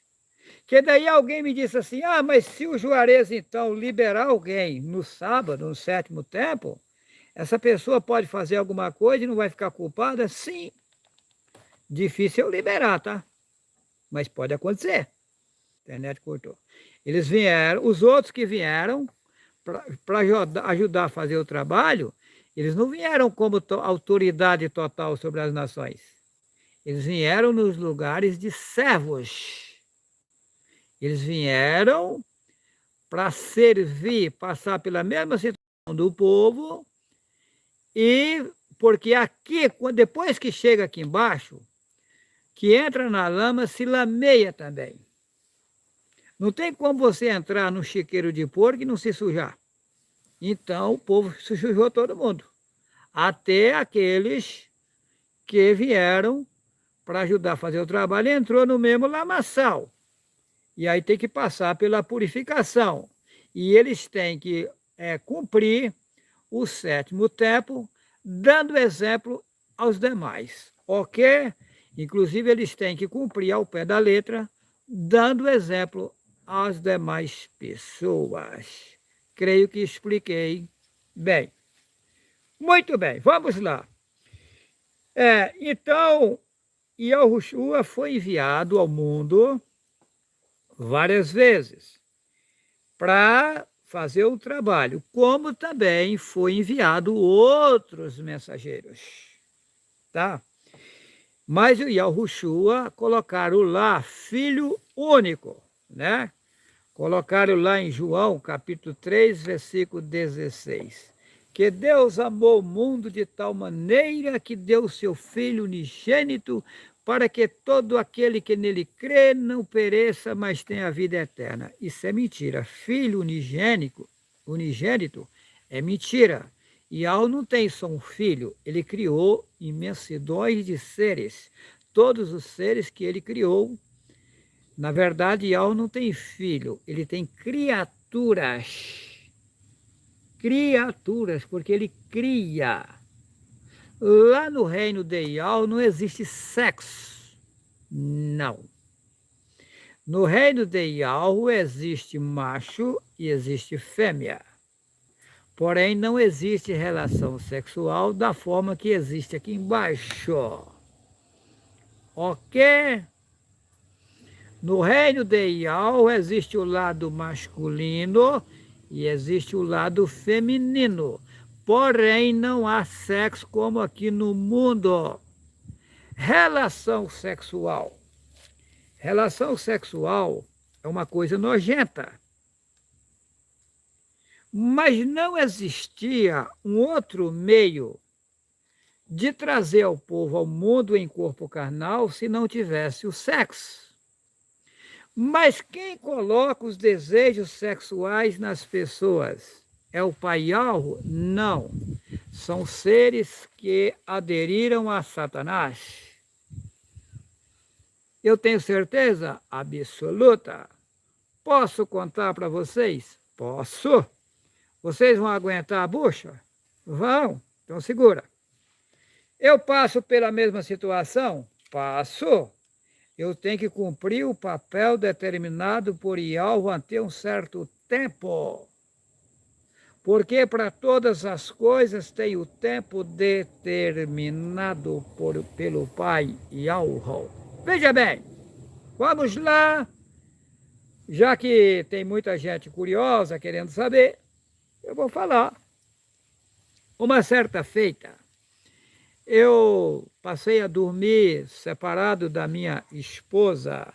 Que daí alguém me disse assim, mas se o Juarez, então, liberar alguém no sábado, no sétimo templo, essa pessoa pode fazer alguma coisa e não vai ficar culpada? Sim. Difícil eu liberar, tá? Mas pode acontecer. A internet cortou. Eles vieram, os outros que vieram para ajudar a fazer o trabalho, eles não vieram como autoridade total sobre as nações. Eles vieram nos lugares de servos. Eles vieram para servir, passar pela mesma situação do povo, e porque aqui, depois que chega aqui embaixo, que entra na lama, se lameia também. Não tem como você entrar no chiqueiro de porco e não se sujar. Então o povo se sujou todo mundo. Até aqueles que vieram para ajudar a fazer o trabalho, entrou no mesmo lamaçal. E aí tem que passar pela purificação. E eles têm que cumprir o sétimo templo, dando exemplo aos demais. Ok? Inclusive, eles têm que cumprir ao pé da letra, dando exemplo às demais pessoas. Creio que expliquei bem. Muito bem, vamos lá. Então, Yahushua foi enviado ao mundo várias vezes para fazer o trabalho, como também foi enviado outros mensageiros, tá? Mas o Yahushua colocaram lá filho único, né? Colocaram lá em João, capítulo 3, versículo 16. Que Deus amou o mundo de tal maneira que deu o seu Filho unigênito para que todo aquele que nele crê não pereça, mas tenha a vida eterna. Isso é mentira. Filho unigênito é mentira. E Yahweh não tem só um filho, ele criou imensidões de seres. Todos os seres que ele criou, na verdade, Yahweh não tem filho, ele tem criaturas. Criaturas, porque ele cria. Lá no reino de Yahweh não existe sexo. Não. No reino de Yahweh existe macho e existe fêmea. Porém, não existe relação sexual da forma que existe aqui embaixo. Ok? No reino de Yahweh existe o lado masculino e existe o lado feminino. Porém, não há sexo como aqui no mundo. Relação sexual. Relação sexual é uma coisa nojenta. Mas não existia um outro meio de trazer o povo ao mundo em corpo carnal se não tivesse o sexo. Mas quem coloca os desejos sexuais nas pessoas? É o Pai Yahweh? Não. São seres que aderiram a Satanás. Eu tenho certeza absoluta. Posso contar para vocês? Posso. Vocês vão aguentar a bucha? Vão. Então segura. Eu passo pela mesma situação? Passo. Eu tenho que cumprir o papel determinado por Yahweh até um certo tempo. Porque para todas as coisas tem o tempo determinado pelo Pai Yahweh. Veja bem, vamos lá. Já que tem muita gente curiosa querendo saber, eu vou falar. Uma certa feita, eu passei a dormir separado da minha esposa,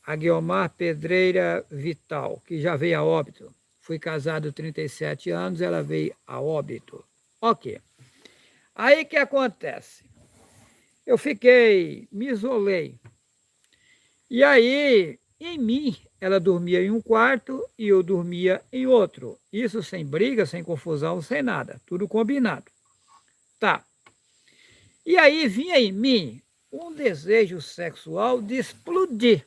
a Guiomar Pedreira Vital, que já veio a óbito. Fui casado 37 anos, ela veio a óbito. Ok. Aí que acontece? Eu me isolei. E aí, em mim, ela dormia em um quarto e eu dormia em outro. Isso sem briga, sem confusão, sem nada. Tudo combinado. Tá. E aí vinha em mim um desejo sexual de explodir.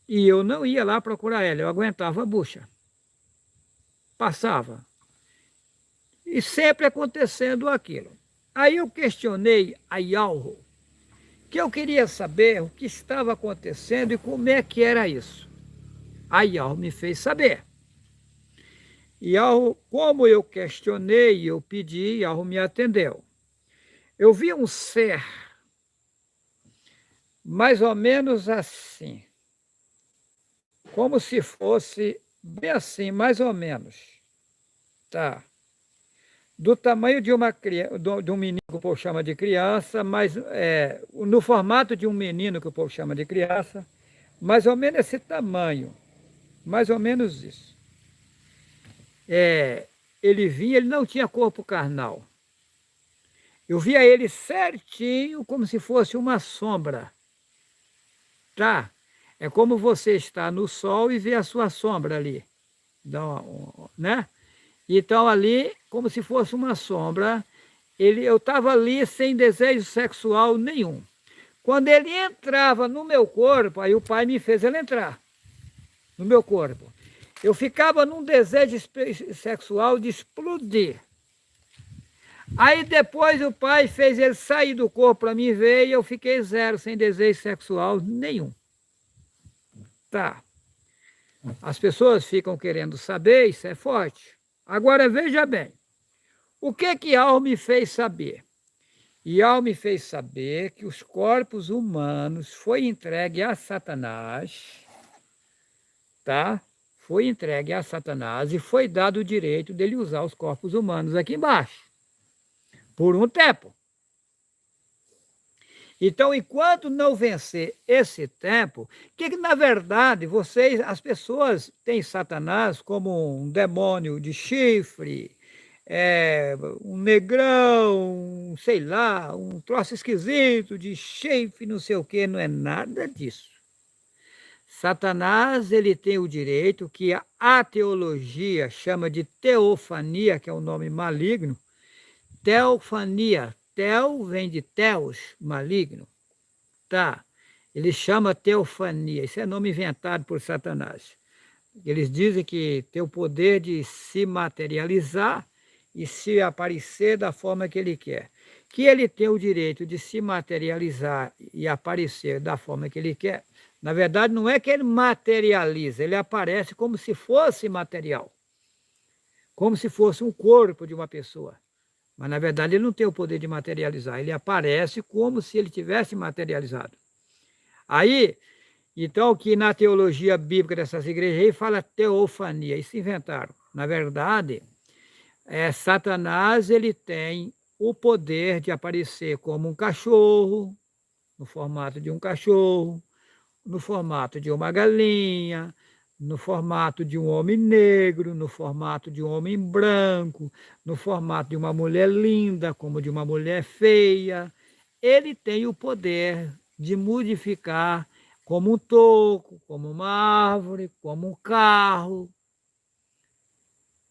E eu não ia lá procurar ela, eu aguentava a bucha. Passava. E sempre acontecendo aquilo. Aí eu questionei a Yahweh, que eu queria saber o que estava acontecendo e como é que era isso. A Yahweh me fez saber. Yahweh, como eu questionei, eu pedi, Yahweh me atendeu. Eu vi um ser mais ou menos assim, como se fosse bem assim, mais ou menos, tá? Do tamanho de uma criança, de um menino que o povo chama de criança, mas no formato de um menino que o povo chama de criança, mais ou menos esse tamanho, mais ou menos isso. Ele vinha, ele não tinha corpo carnal. Eu via ele certinho, como se fosse uma sombra. Tá? É como você está no sol e vê a sua sombra ali. Né? Então ali, como se fosse uma sombra, eu estava ali sem desejo sexual nenhum. Quando ele entrava no meu corpo, aí o pai me fez ele entrar no meu corpo. Eu ficava num desejo sexual de explodir. Aí depois o pai fez ele sair do corpo para mim ver e eu fiquei zero, sem desejo sexual nenhum. Tá. As pessoas ficam querendo saber, isso é forte. Agora veja bem, o que Yahweh me fez saber? Yahweh me fez saber que os corpos humanos foi entregue a Satanás, tá? Foi entregue a Satanás e foi dado o direito dele usar os corpos humanos aqui embaixo, por um tempo. Então, enquanto não vencer esse tempo, que na verdade as pessoas têm Satanás como um demônio de chifre, um negrão, sei lá, um troço esquisito de chifre, não sei o quê, não é nada disso. Satanás, ele tem o direito que a teologia chama de teofania, que é um nome maligno. Teofania, teo vem de teos, maligno. Tá? Ele chama teofania, isso é nome inventado por Satanás. Eles dizem que tem o poder de se materializar e se aparecer da forma que ele quer. que ele tem o direito de se materializar e aparecer da forma que ele quer. Na verdade, não é que ele materializa, ele aparece como se fosse material, como se fosse um corpo de uma pessoa. Mas, na verdade, ele não tem o poder de materializar, ele aparece como se ele tivesse materializado. Aí, então, que na teologia bíblica dessas igrejas aí fala teofania, isso inventaram. Na verdade, Satanás ele tem o poder de aparecer como um cachorro, no formato de um cachorro, no formato de uma galinha, no formato de um homem negro, no formato de um homem branco, no formato de uma mulher linda, como de uma mulher feia. Ele tem o poder de modificar como um toco, como uma árvore, como um carro.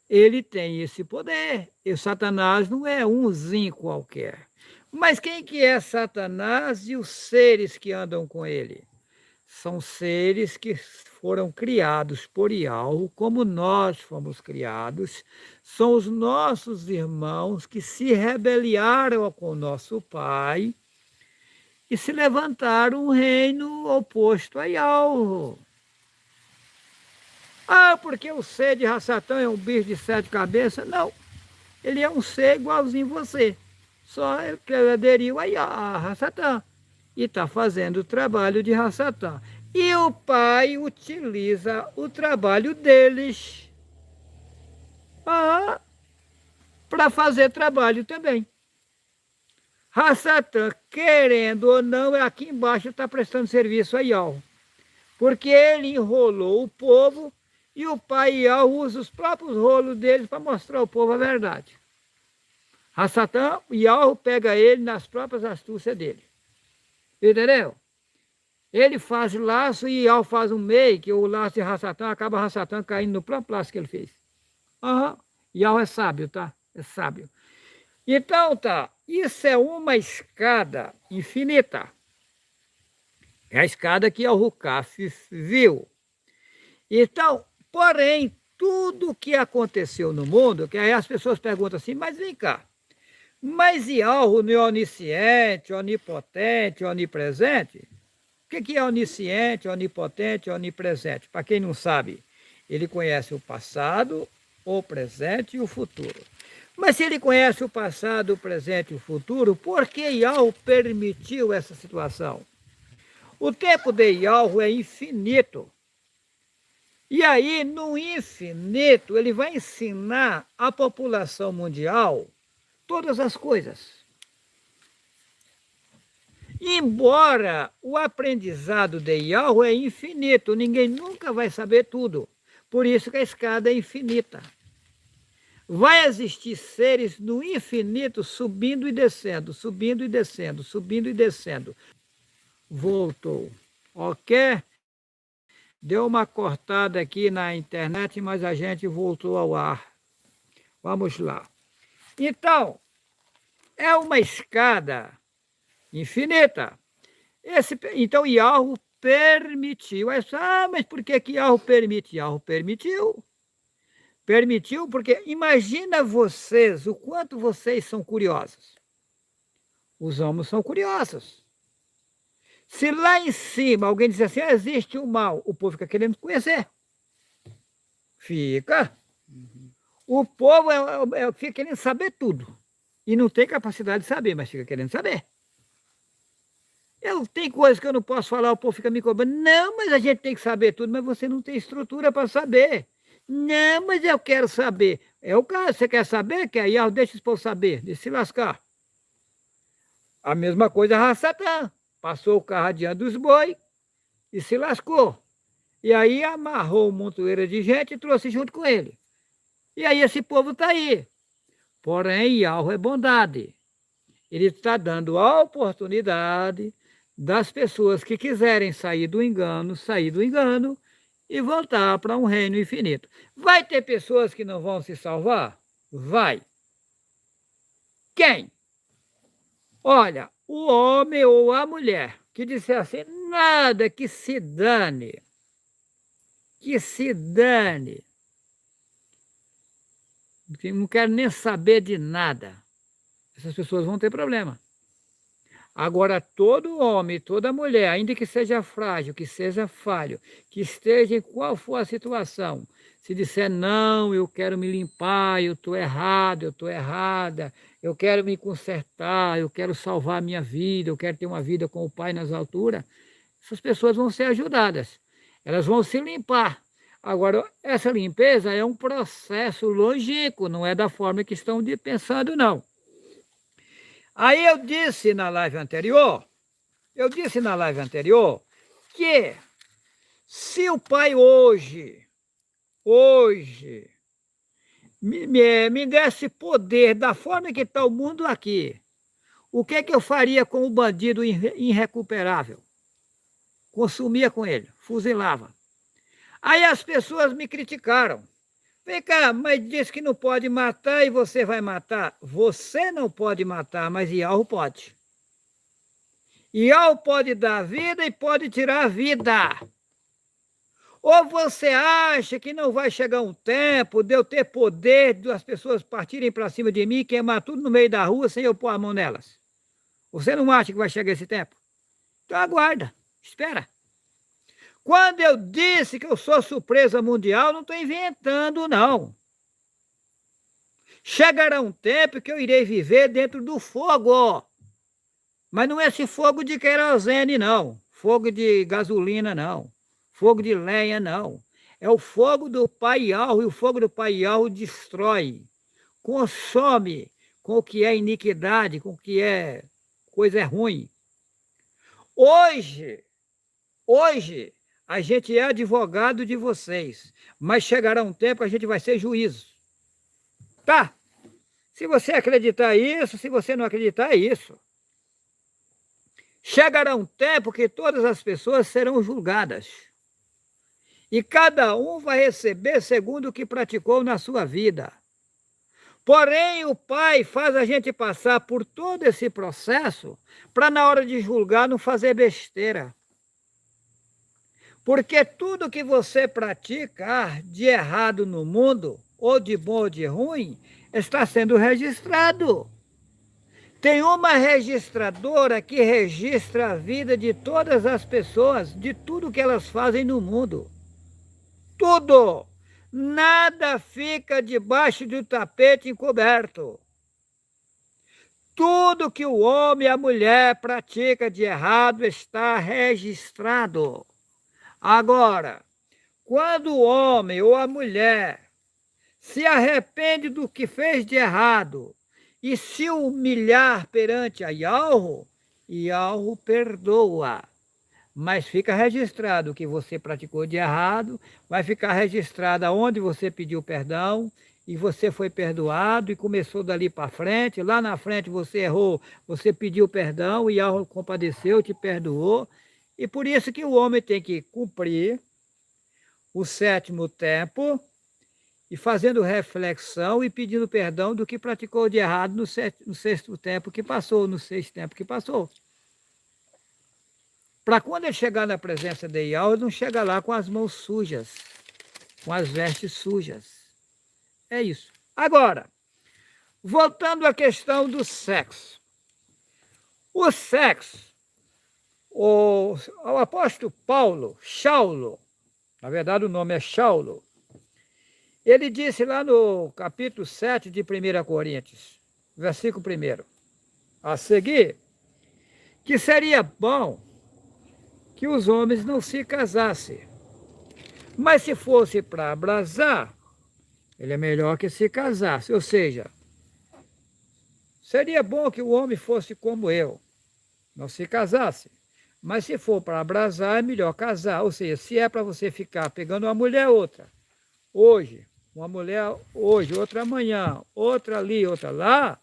Ele tem esse poder. E o Satanás não é umzinho qualquer. Mas quem que é Satanás e os seres que andam com ele? São seres que foram criados por Yahweh, como nós fomos criados. São os nossos irmãos que se rebelaram com o nosso Pai e se levantaram um reino oposto a Yahweh. Ah, porque o ser de Rassatã é um bicho de 7 cabeças? Não. Ele é um ser igualzinho você. Só que ele aderiu a Rassatã. E está fazendo o trabalho de Rassatã. E o pai utiliza o trabalho deles para fazer trabalho também. Rassatã, querendo ou não, aqui embaixo está prestando serviço a Yahweh. Porque ele enrolou o povo e o pai Yahweh usa os próprios rolos deles para mostrar ao povo a verdade. Rassatã, Yahweh pega ele nas próprias astúcias dele. Entendeu? Ele faz laço e Yahweh faz um meio, que o laço de Rassatã acaba Rassatã caindo no próprio laço que ele fez. Yahweh é sábio, tá? É sábio. Então, tá. Isso é uma escada infinita. É a escada que Al-Rukaf viu. Então, porém, tudo o que aconteceu no mundo, que aí as pessoas perguntam assim, mas vem cá, mas Yahweh não é onisciente, onipotente, onipresente? O que é onisciente, onipotente, onipresente? Para quem não sabe, ele conhece o passado, o presente e o futuro. Mas se ele conhece o passado, o presente e o futuro, por que Yahweh permitiu essa situação? O tempo de Yahweh é infinito. E aí, no infinito, ele vai ensinar à população mundial todas as coisas. Embora o aprendizado de Yahweh é infinito, ninguém nunca vai saber tudo. Por isso que a escada é infinita. Vai existir seres no infinito subindo e descendo, subindo e descendo, subindo e descendo. Voltou. Ok? Deu uma cortada aqui na internet, mas a gente voltou ao ar. Vamos lá. Então, é uma escada infinita. Então, Yahweh permitiu. Mas por que Yahweh permite? Yahweh permitiu. Permitiu porque imagina vocês, o quanto vocês são curiosos. Os homens são curiosos. Se lá em cima alguém diz assim, existe o mal, o povo fica querendo conhecer. Fica. O povo fica querendo saber tudo. E não tem capacidade de saber, mas fica querendo saber. Tem coisas que eu não posso falar, o povo fica me cobrando. Não, mas a gente tem que saber tudo, mas você não tem estrutura para saber. Não, mas eu quero saber. É o caso, você quer saber? Quer? E deixa esse povo saber, deixa se lascar. A mesma coisa a Satã. Passou o carro adiante dos boi e se lascou. E aí amarrou uma montoeira de gente e trouxe junto com ele. E aí esse povo está aí. Porém, Yahweh é bondade. Ele está dando a oportunidade das pessoas que quiserem sair do engano e voltar para um reino infinito. Vai ter pessoas que não vão se salvar? Vai. Quem? Olha, o homem ou a mulher que disser assim, nada, que se dane. Que se dane. Não quero nem saber de nada. essas pessoas vão ter problema. Agora, todo homem, toda mulher, ainda que seja frágil, que seja falho, que esteja em qual for a situação, se disser, não, eu quero me limpar, eu estou errado, eu estou errada, eu quero me consertar, eu quero salvar a minha vida, eu quero ter uma vida com o Pai nas alturas, essas pessoas vão ser ajudadas. Elas vão se limpar. Agora, essa limpeza é um processo longínquo, não é da forma que estão pensando, não. Aí eu disse na live anterior, que se o pai hoje me desse poder da forma que está o mundo aqui, o que eu faria com o bandido irrecuperável? Consumia com ele, fuzilava. Aí as pessoas me criticaram. Vem cá, mas diz que não pode matar e você vai matar. Você não pode matar, mas Ialro pode. Ialro pode dar vida e pode tirar a vida. Ou você acha que não vai chegar um tempo de eu ter poder das pessoas partirem para cima de mim e queimar tudo no meio da rua sem eu pôr a mão nelas? Você não acha que vai chegar esse tempo? Então aguarda, espera. Quando eu disse que eu sou surpresa mundial, não estou inventando, não. Chegará um tempo que eu irei viver dentro do fogo. Mas não é esse fogo de querosene, não. Fogo de gasolina, não. Fogo de lenha, não. É o fogo do Pai Ialro, e o fogo do Pai Ialro destrói, consome com o que é iniquidade, com o que é coisa ruim. Hoje, a gente é advogado de vocês, mas chegará um tempo que a gente vai ser juízo. Tá? Se você acreditar isso, se você não acreditar, é isso. Chegará um tempo que todas as pessoas serão julgadas. E cada um vai receber segundo o que praticou na sua vida. Porém, o Pai faz a gente passar por todo esse processo para, na hora de julgar, não fazer besteira. Porque tudo que você pratica de errado no mundo, ou de bom ou de ruim, está sendo registrado. Tem uma registradora que registra a vida de todas as pessoas, de tudo que elas fazem no mundo. Tudo! Nada fica debaixo do tapete encoberto. Tudo que o homem e a mulher pratica de errado está registrado. Agora, quando o homem ou a mulher se arrepende do que fez de errado e se humilhar perante a Ialro, Ialro perdoa. Mas fica registrado o que você praticou de errado, vai ficar registrado aonde você pediu perdão e você foi perdoado e começou dali para frente. Lá na frente você errou, você pediu perdão e Ialro compadeceu, te perdoou. E por isso que o homem tem que cumprir o sétimo tempo e fazendo reflexão e pedindo perdão do que praticou de errado no sexto tempo que passou, no sexto tempo que passou. Para quando ele chegar na presença de Ialro, ele não chega lá com as mãos sujas, com as vestes sujas. É isso. Agora, voltando à questão do sexo. O sexo, o apóstolo Paulo, Saulo, na verdade o nome é Saulo, ele disse lá no capítulo 7 de 1 Coríntios, versículo 1, a seguir, que seria bom que os homens não se casassem, mas se fosse para abrasar, ele é melhor que se casasse, ou seja, seria bom que o homem fosse como eu, não se casasse. Mas se for para abrasar, é melhor casar. Ou seja, se é para você ficar pegando uma mulher, outra. Hoje, uma mulher hoje, outra amanhã, outra ali, outra lá,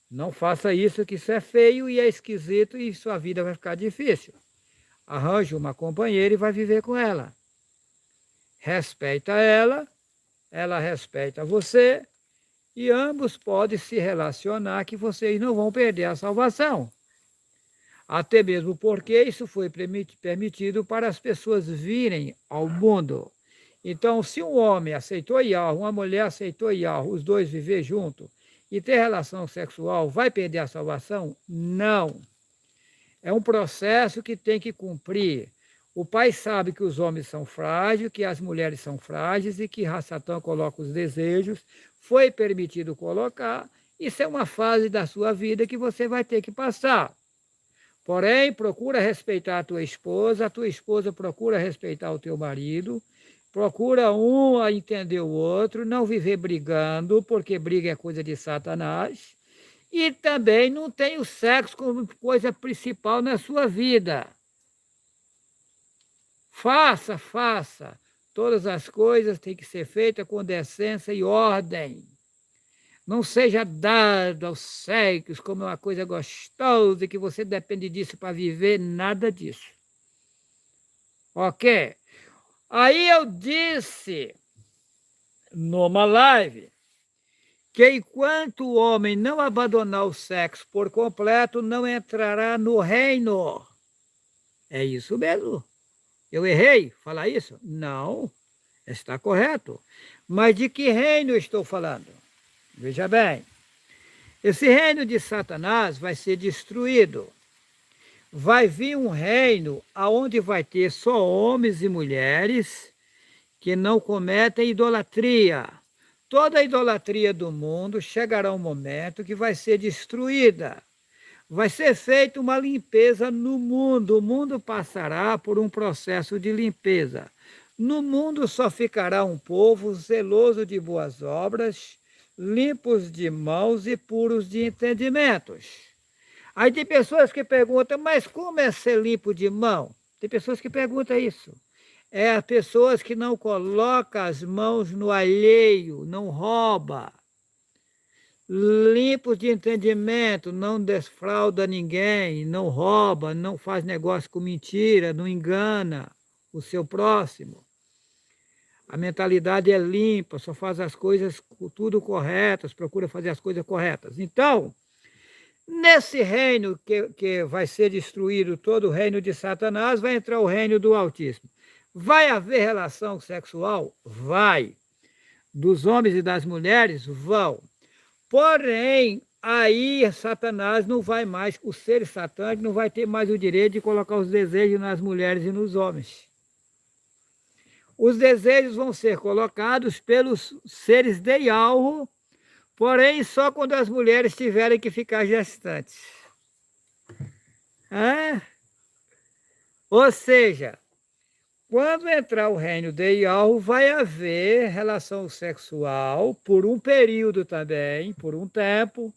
não faça isso, que isso é feio e é esquisito e sua vida vai ficar difícil. Arranje uma companheira e vai viver com ela. Respeita ela, ela respeita você e ambos podem se relacionar que vocês não vão perder a salvação. Até mesmo porque isso foi permitido para as pessoas virem ao mundo. Então, se um homem aceitou Ialro, uma mulher aceitou Ialro, os dois viver juntos, e ter relação sexual vai perder a salvação? Não. É um processo que tem que cumprir. O pai sabe que os homens são frágeis, que as mulheres são frágeis e que Satã coloca os desejos. Foi permitido colocar. Isso é uma fase da sua vida que você vai ter que passar. Porém, procura respeitar a tua esposa procura respeitar o teu marido, procura um a entender o outro, não viver brigando, porque briga é coisa de Satanás, e também não tem o sexo como coisa principal na sua vida. Faça. Todas as coisas têm que ser feitas com decência e ordem. Não seja dado aos sexos como uma coisa gostosa e que você depende disso para viver, nada disso. Ok? Aí eu disse, numa live, que enquanto o homem não abandonar o sexo por completo, não entrará no reino. É isso mesmo. Eu errei falar isso? Não, está correto. Mas de que reino eu estou falando? Veja bem, esse reino de Satanás vai ser destruído. Vai vir um reino onde vai ter só homens e mulheres que não cometem idolatria. Toda a idolatria do mundo chegará um momento que vai ser destruída. Vai ser feita uma limpeza no mundo. O mundo passará por um processo de limpeza. No mundo só ficará um povo zeloso de boas obras, limpos de mãos e puros de entendimentos. Aí tem pessoas que perguntam, mas como é ser limpo de mão? Tem pessoas que perguntam isso. É as pessoas que não colocam as mãos no alheio, não rouba. Limpos de entendimento, não desfrauda ninguém, não rouba, não faz negócio com mentira, não engana o seu próximo. A mentalidade é limpa, só faz as coisas tudo corretas, procura fazer as coisas corretas. Então, nesse reino que vai ser destruído, todo o reino de Satanás, vai entrar o reino do Altíssimo. Vai haver relação sexual? Vai. Dos homens e das mulheres? Vão. Porém, aí Satanás não vai mais, os seres satânicos não vai ter mais o direito de colocar os desejos nas mulheres e nos homens. Os desejos vão ser colocados pelos seres de Yahweh, porém só quando as mulheres tiverem que ficar gestantes. Ou seja, quando entrar o reino de Yahweh, vai haver relação sexual por um período também, por um tempo,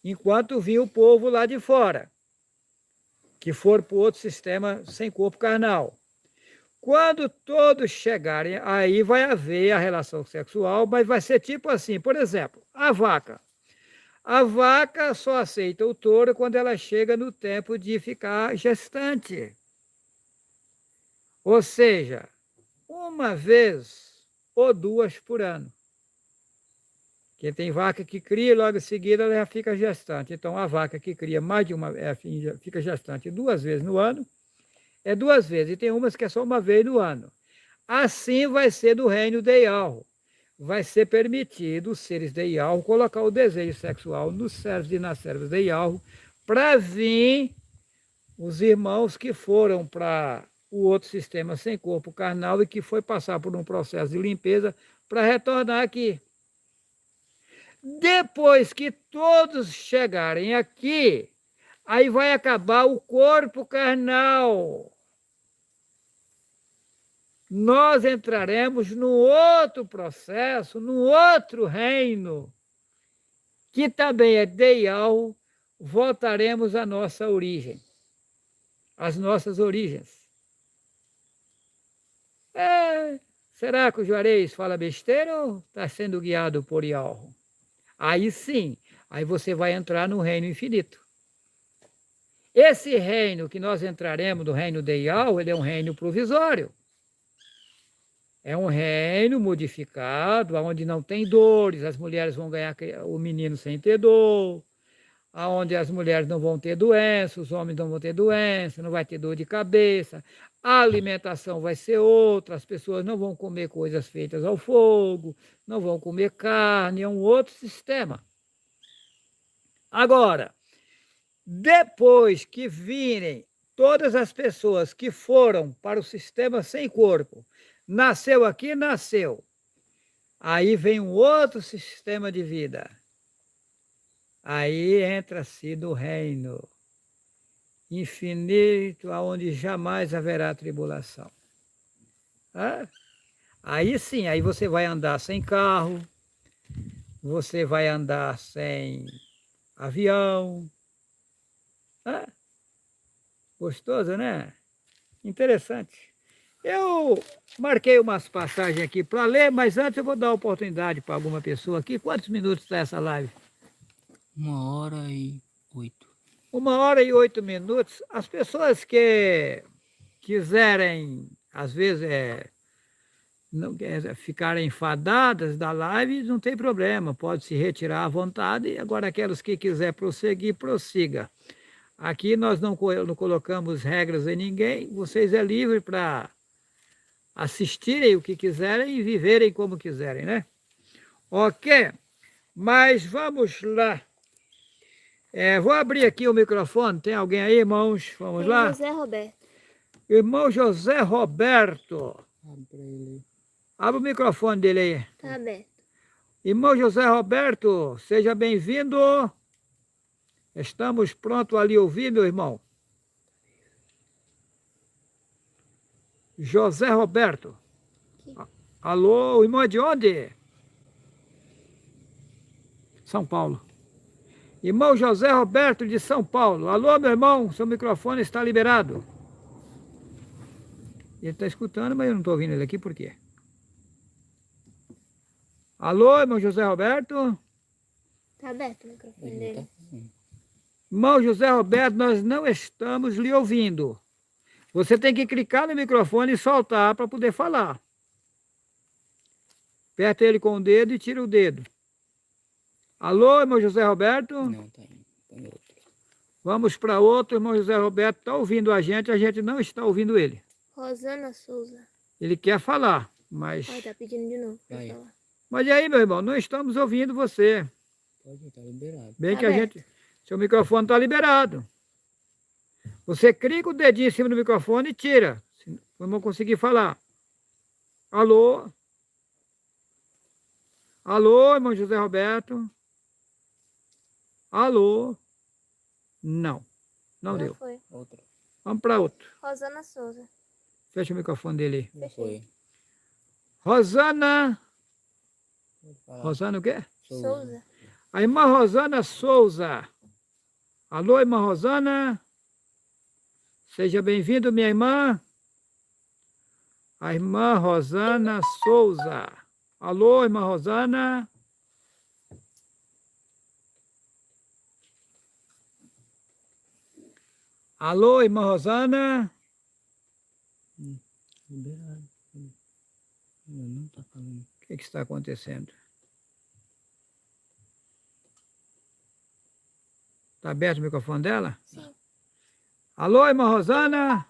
enquanto vir o povo lá de fora, que for para outro sistema sem corpo carnal. Quando todos chegarem, aí vai haver a relação sexual, mas vai ser tipo assim, por exemplo, a vaca. A vaca só aceita o touro quando ela chega no tempo de ficar gestante. Ou seja, uma vez ou duas por ano. Porque tem vaca que cria e logo em seguida ela já fica gestante. Então, a vaca que cria mais de uma fica gestante 2 vezes no ano, é 2 vezes. E tem umas que é só uma vez no ano. Assim vai ser do reino de Yahweh. Vai ser permitido os seres de Yahweh colocar o desejo sexual nos servos e nas servas de Yahweh para vir os irmãos que foram para o outro sistema sem corpo carnal e que foi passar por um processo de limpeza para retornar aqui. Depois que todos chegarem aqui, aí vai acabar o corpo carnal. Nós entraremos num outro processo, num outro reino, que também é de Yahweh, voltaremos à nossa origem, às nossas origens. Será que o Juarez fala besteira ou está sendo guiado por Yahweh? Aí sim, aí você vai entrar no reino infinito. Esse reino que nós entraremos, do reino de Yahweh, ele é um reino provisório. É um reino modificado, onde não tem dores, as mulheres vão ganhar o menino sem ter dor, onde as mulheres não vão ter doença, os homens não vão ter doença, não vai ter dor de cabeça, a alimentação vai ser outra, as pessoas não vão comer coisas feitas ao fogo, não vão comer carne, é um outro sistema. Agora, depois que virem todas as pessoas que foram para o sistema sem corpo, nasceu aqui, nasceu. Aí vem um outro sistema de vida. Aí entra-se no reino infinito, aonde jamais haverá tribulação. Ah, aí sim, aí você vai andar sem carro, você vai andar sem avião. Ah, gostoso, né? Interessante. Eu marquei umas passagens aqui para ler, mas antes eu vou dar oportunidade para alguma pessoa aqui. Quantos minutos está essa live? 1h08. 1h08. As pessoas que quiserem, às vezes, não ficarem enfadadas da live, não tem problema, pode se retirar à vontade. Agora, aqueles que quiser prosseguir, prossiga. Aqui nós não colocamos regras em ninguém, vocês é livre para assistirem o que quiserem e viverem como quiserem, né? Ok, mas vamos lá. Vou abrir aqui o microfone, tem alguém aí, irmãos? Vamos Tem lá? José Roberto. Irmão José Roberto. Abre ele. Abre o microfone dele aí. Tá aberto. Irmão José Roberto, seja bem-vindo. Estamos prontos a lhe ouvir, meu irmão. José Roberto. Alô, o irmão é de onde? São Paulo. Irmão José Roberto de São Paulo. Alô, meu irmão, seu microfone está liberado. Ele está escutando, mas eu não estou ouvindo ele aqui, por quê? Alô, irmão José Roberto? Tá aberto o microfone Ele dele. não tá falando. Irmão José Roberto, nós não estamos lhe ouvindo. Você tem que clicar no microfone e soltar para poder falar. Aperta ele com o dedo e tira o dedo. Alô, irmão José Roberto? Não, tá indo. Põe outro. Vamos para outro. Irmão José Roberto está ouvindo a gente não está ouvindo ele. Rosana Souza. Ele quer falar, mas... Olha, tá pedindo de novo pra Vai. falar. Mas e aí, meu irmão, não estamos ouvindo você. Pode, tá liberado. Bem Tá que a aberto. gente... Seu microfone está liberado. Você clica o dedinho em cima do microfone e tira. Não vou conseguir falar. Alô? Alô, irmão José Roberto? Alô? Não. Não deu. foi. Outro. Vamos para outro. Rosana Souza. Fecha o microfone dele aí. Não Fechei. foi. Rosana... Pode falar. Rosana o quê? Souza. A irmã Rosana Souza. Alô, irmã Rosana? Seja bem-vindo, minha irmã. A irmã Rosana Souza. Alô, irmã Rosana? Alô, irmã Rosana? Liberado. Não tá falando. O que está acontecendo? Está aberto o microfone dela? Sim. Alô, irmã Rosana?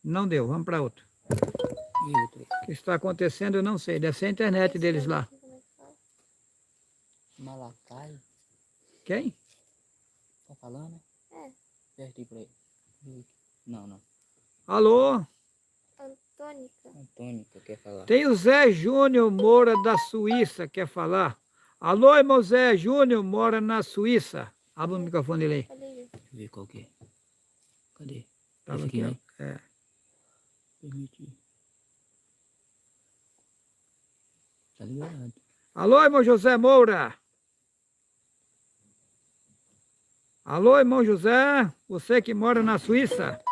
Não deu, vamos para outro. E outro. O que está acontecendo eu não sei, deve ser a internet deles lá. Como é que fala? Malakai. Quem? Tá falando? É. Aperta aí pra ele. Não. Alô? Antônica. Antônica quer falar. Tem o Zé Júnior Moura da Suíça, quer falar? Alô, irmão Zé Júnior mora na Suíça. Abre o microfone dele aí. Cadê ele? Deixa eu ver qual que é. Cadê? Tava Esse aqui, aqui, ó. né? Permitir. Tá liberado. Alô, irmão José Moura. Alô, irmão José, você que mora na Suíça.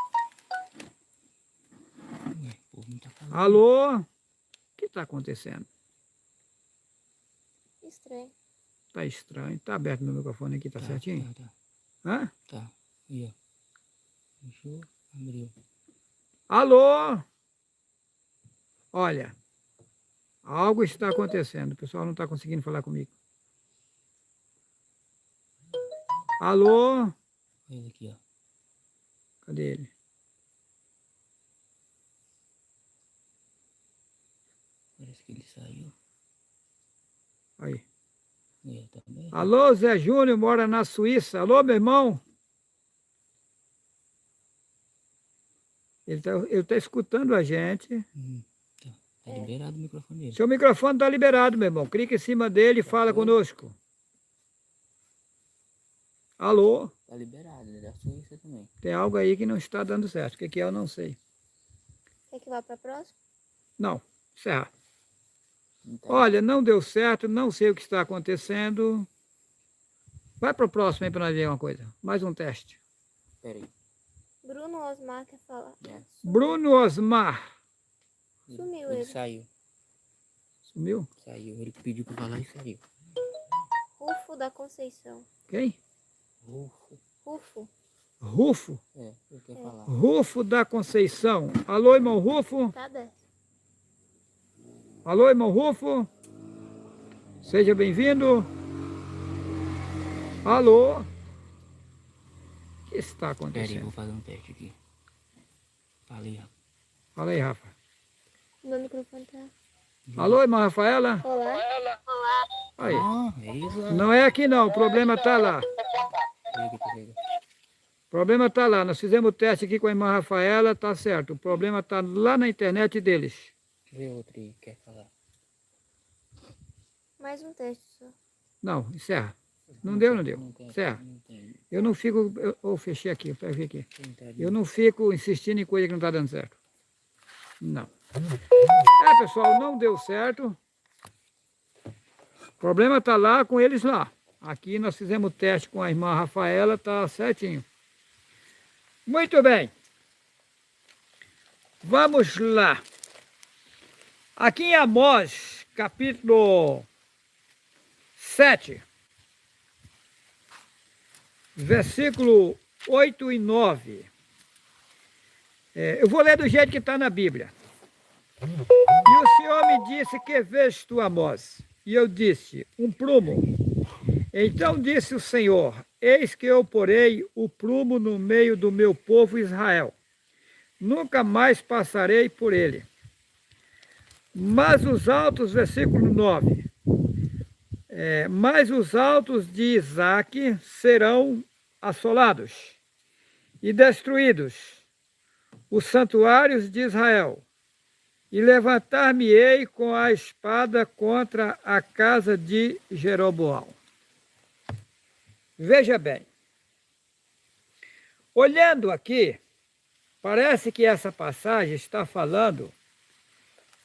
Ué, o povo não tá falando. Alô? O que está acontecendo? Estranho. Tá estranho. Tá aberto meu microfone aqui, tá certinho? Tá. Hã? Tá. Aí, ó. Fechou. Abriu. Alô? Olha, algo está acontecendo. O pessoal não está conseguindo falar comigo. Alô? Ele aqui, ó. Cadê ele? Parece que ele saiu. Aí. Eu também. Alô, Zé Júnior, mora na Suíça. Alô, meu irmão. Ele tá escutando a gente. Tá liberado o microfone dele. Seu microfone está liberado, meu irmão. Clica em cima dele e fala conosco. Alô? Tá liberado, ele é da Suíça também. Tem algo aí que não está dando certo. O que é, eu não sei. Quer que vá para a próxima? Não, encerra. Não tá. Olha, não deu certo, não sei o que está acontecendo. Vai para o próximo aí para nós ver uma coisa. Mais um teste. Pera aí. Bruno Osmar quer falar. É. Bruno Osmar. Sumiu Ele ele. saiu. Sumiu? Saiu. Ele pediu pra falar e saiu. Rufo da Conceição. Quem? Rufo. Rufo. Rufo. É, ele quer falar. Rufo da Conceição. Alô, irmão Rufo? Tá aberto. Alô, irmão Rufo? Seja bem-vindo. Alô? O que está Pera aí, acontecendo? vou fazer um teste aqui. Falei, rapaz. Fala aí, Rafa. Meu microfone tá... Alô, irmã Rafaela? Olá. Aí. Ah, é isso. Não é aqui não, o problema está lá. Chega. O problema está lá. Nós fizemos o teste aqui com a irmã Rafaela, tá certo. O problema está lá na internet deles. Deixa eu ver outro aí que quer falar. Mais um teste só. Não, encerra. Não deu, não deu. Encerra. Não tem. Eu não fico... Eu fechei aqui, eu pego aqui. Não tem. Eu não fico insistindo em coisa que não está dando certo. Não. Pessoal, não deu certo. O problema está lá com eles lá. Aqui nós fizemos o teste com a irmã Rafaela, está certinho. Muito bem. Vamos lá. Aqui em Amós, capítulo 7, versículo 8 e 9. Eu vou ler do jeito que está na Bíblia. E o Senhor me disse: que vês tu, Amós? E eu disse: um prumo. Então disse o Senhor: eis que eu porei o prumo no meio do meu povo Israel. Nunca mais passarei por ele. Mas os altos, versículo 9. Mas os altos de Isaque serão assolados e destruídos, os santuários de Israel. E levantar-me-ei com a espada contra a casa de Jeroboão. Veja bem, olhando aqui, parece que essa passagem está falando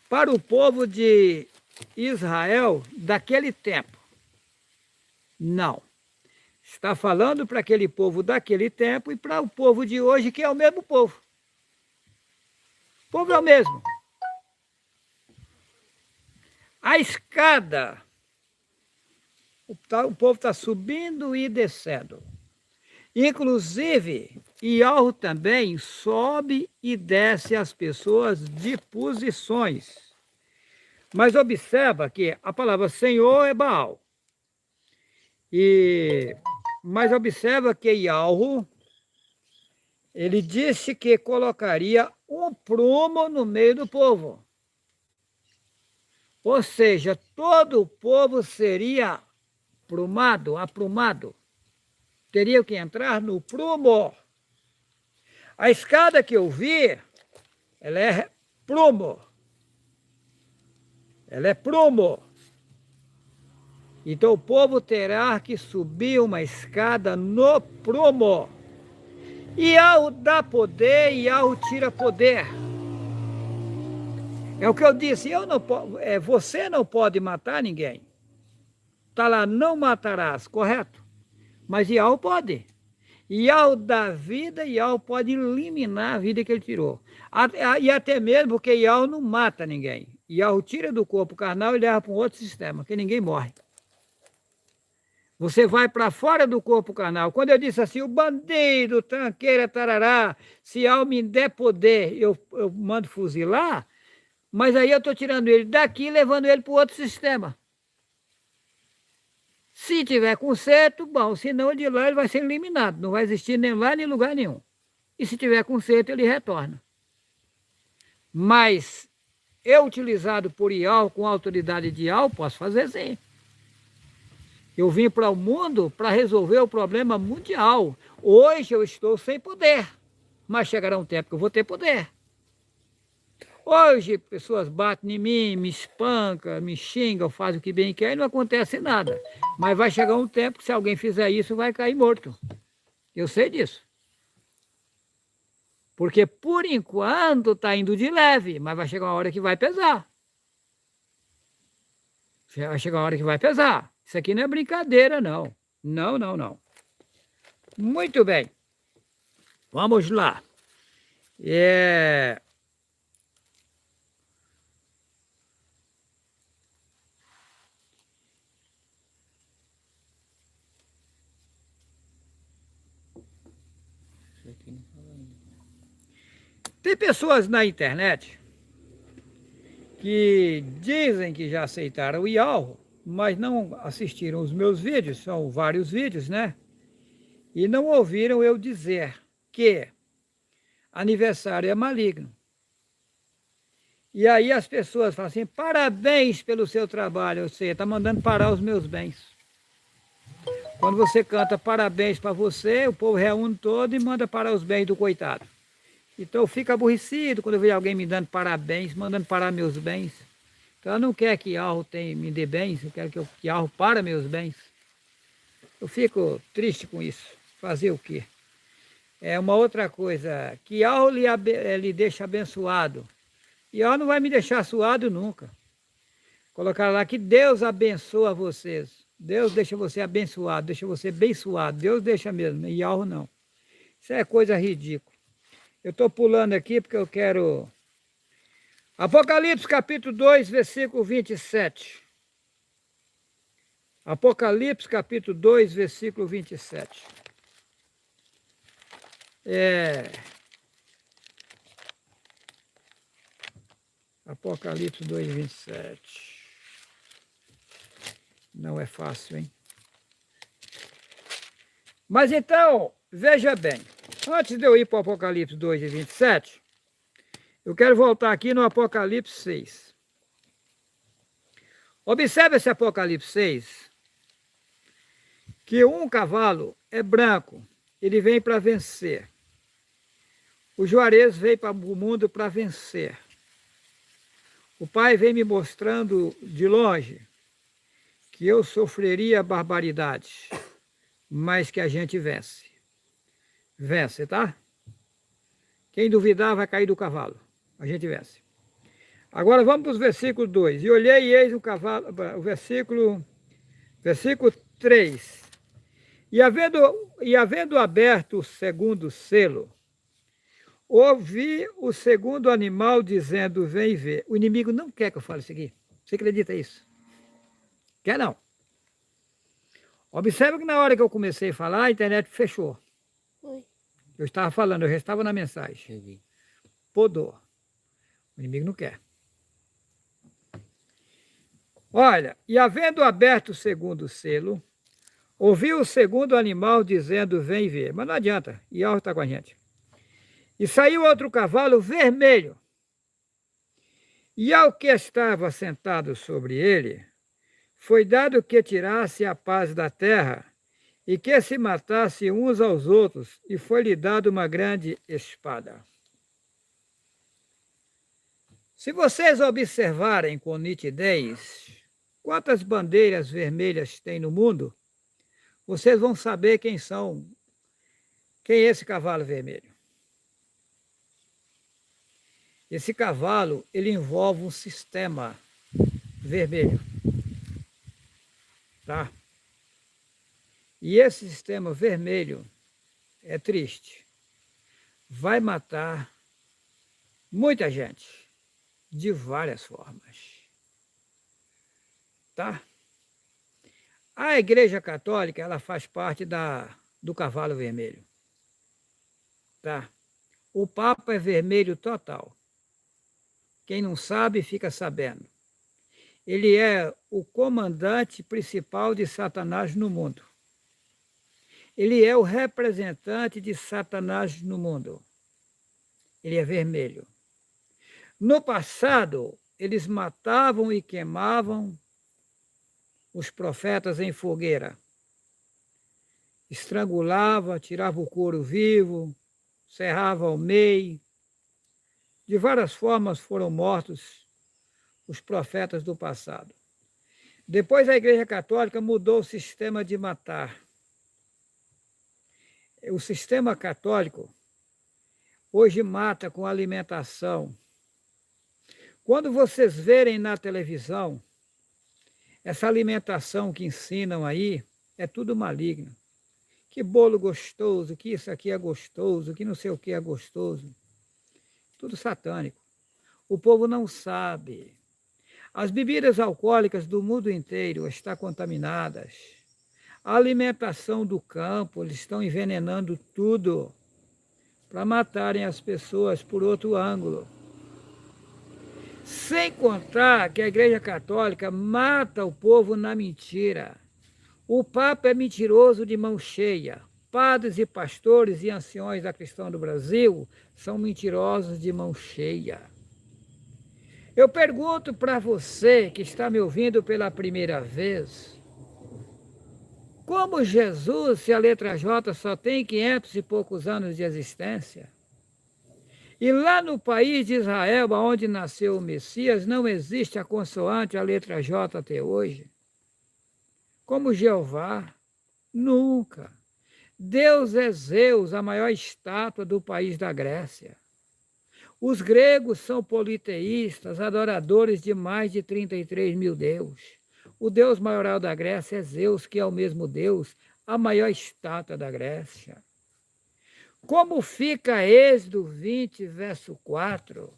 para o povo de Israel daquele tempo. Não. Está falando para aquele povo daquele tempo e para o povo de hoje, que é o mesmo povo. O povo é o mesmo. A escada, o povo está subindo e descendo. Inclusive, Iorro também sobe e desce as pessoas de posições. Mas observa que a palavra Senhor é Baal. Mas observa que Iorro, ele disse que colocaria um prumo no meio do povo. Ou seja, todo o povo seria aprumado. Teria que entrar no prumo. A escada que eu vi, ela é prumo. Ela é prumo. Então o povo terá que subir uma escada no prumo. E ao dar poder, e ao tira poder. É o que eu disse, você não pode matar ninguém. Está lá, não matarás, correto? Mas Iau pode. Iau dá vida, Iau pode eliminar a vida que ele tirou. E até mesmo porque Iau não mata ninguém. Iau tira do corpo carnal e leva para um outro sistema, que ninguém morre. Você vai para fora do corpo carnal. Quando eu disse assim, o bandido, tranqueira, tarará, se Iau me der poder, eu mando fuzilar. Mas aí eu estou tirando ele daqui e levando ele para o outro sistema. Se tiver conserto, bom, senão de lá ele vai ser eliminado. Não vai existir nem lá nem lugar nenhum. E se tiver conserto, ele retorna. Mas eu, utilizado por Iau, com a autoridade de Iau, posso fazer sim. Eu vim para o mundo para resolver o problema mundial. Hoje eu estou sem poder, mas chegará um tempo que eu vou ter poder. Hoje pessoas batem em mim, me espancam, me xingam, fazem o que bem quer e não acontece nada. Mas vai chegar um tempo que se alguém fizer isso, vai cair morto. Eu sei disso. Porque por enquanto está indo de leve, mas vai chegar uma hora que vai pesar. Vai chegar uma hora que vai pesar. Isso aqui não é brincadeira, não. Não, não, não. Muito bem. Vamos lá. Isso aqui não falou ainda. Tem pessoas na internet que dizem que já aceitaram o IAL, mas não assistiram os meus vídeos, são vários vídeos, né? E não ouviram eu dizer que aniversário é maligno. E aí as pessoas falam assim, parabéns pelo seu trabalho, você está mandando parar os meus bens. Quando você canta parabéns para você, o povo reúne todo e manda parar os bens do coitado. Então eu fico aborrecido quando eu vejo alguém me dando parabéns, mandando parar meus bens. Então eu não quero que Alro me dê bens, eu quero que Alro para meus bens. Eu fico triste com isso. Fazer o quê? É uma outra coisa, que Alro lhe deixa abençoado. E Alro não vai me deixar suado nunca. Colocar lá que Deus abençoa vocês. Deus deixa você abençoado, deixa você abençoado. Deus deixa mesmo, e Alro não. Isso é coisa ridícula. Eu estou pulando aqui porque eu quero... Apocalipse capítulo 2, versículo 27. Apocalipse capítulo 2, versículo 27. Apocalipse 2, 27. Não é fácil, hein? Mas então, veja bem. Antes de eu ir para o Apocalipse 2 e 27, eu quero voltar aqui no Apocalipse 6. Observe esse Apocalipse 6, que um cavalo é branco, ele vem para vencer. O Juarez veio para o mundo para vencer. O Pai vem me mostrando de longe que eu sofreria barbaridade, mas que a gente vence. Vence, tá? Quem duvidar vai cair do cavalo. A gente vence. Agora vamos para os versículos 2. E olhei e eis o cavalo, o versículo 3. E havendo aberto o segundo selo, ouvi o segundo animal dizendo, vem ver. O inimigo não quer que eu fale isso aqui. Você acredita nisso? Quer não. Observe que na hora que eu comecei a falar, a internet fechou. Oi. Eu estava falando, eu já estava na mensagem. Eu vi. Podou. O inimigo não quer. Olha, e havendo aberto o segundo selo, ouvi o segundo animal dizendo, vem ver. Mas não adianta, e Alro está com a gente. E saiu outro cavalo vermelho. E ao que estava sentado sobre ele, foi dado que tirasse a paz da terra e que se matasse uns aos outros, e foi-lhe dado uma grande espada. Se vocês observarem com nitidez quantas bandeiras vermelhas tem no mundo, vocês vão saber quem é esse cavalo vermelho. Esse cavalo, ele envolve um sistema vermelho. Tá? E esse sistema vermelho é triste. Vai matar muita gente de várias formas. Tá? A Igreja Católica, ela faz parte do cavalo vermelho. Tá? O Papa é vermelho total. Quem não sabe, fica sabendo. Ele é o comandante principal de Satanás no mundo. Ele é o representante de Satanás no mundo. Ele é vermelho. No passado, eles matavam e queimavam os profetas em fogueira. Estrangulava, tirava o couro vivo, serrava ao meio. De várias formas foram mortos os profetas do passado. Depois a Igreja Católica mudou o sistema de matar. O sistema católico hoje mata com alimentação. Quando vocês verem na televisão, essa alimentação que ensinam aí é tudo maligno. Que bolo gostoso, que isso aqui é gostoso, que não sei o que é gostoso. Tudo satânico. O povo não sabe. As bebidas alcoólicas do mundo inteiro estão contaminadas. A alimentação do campo, eles estão envenenando tudo para matarem as pessoas por outro ângulo. Sem contar que a Igreja Católica mata o povo na mentira. O Papa é mentiroso de mão cheia. Padres e pastores e anciões da cristã do Brasil são mentirosos de mão cheia. Eu pergunto para você que está me ouvindo pela primeira vez, como Jesus, se a letra J só tem 500 e poucos anos de existência, e lá no país de Israel, onde nasceu o Messias, não existe a consoante, a letra J até hoje? Como Jeová? Nunca. Deus é Zeus, a maior estátua do país da Grécia. Os gregos são politeístas, adoradores de mais de 33 mil deuses. O deus maioral da Grécia é Zeus, que é o mesmo Deus, a maior estátua da Grécia. Como fica Êxodo 20, verso 4?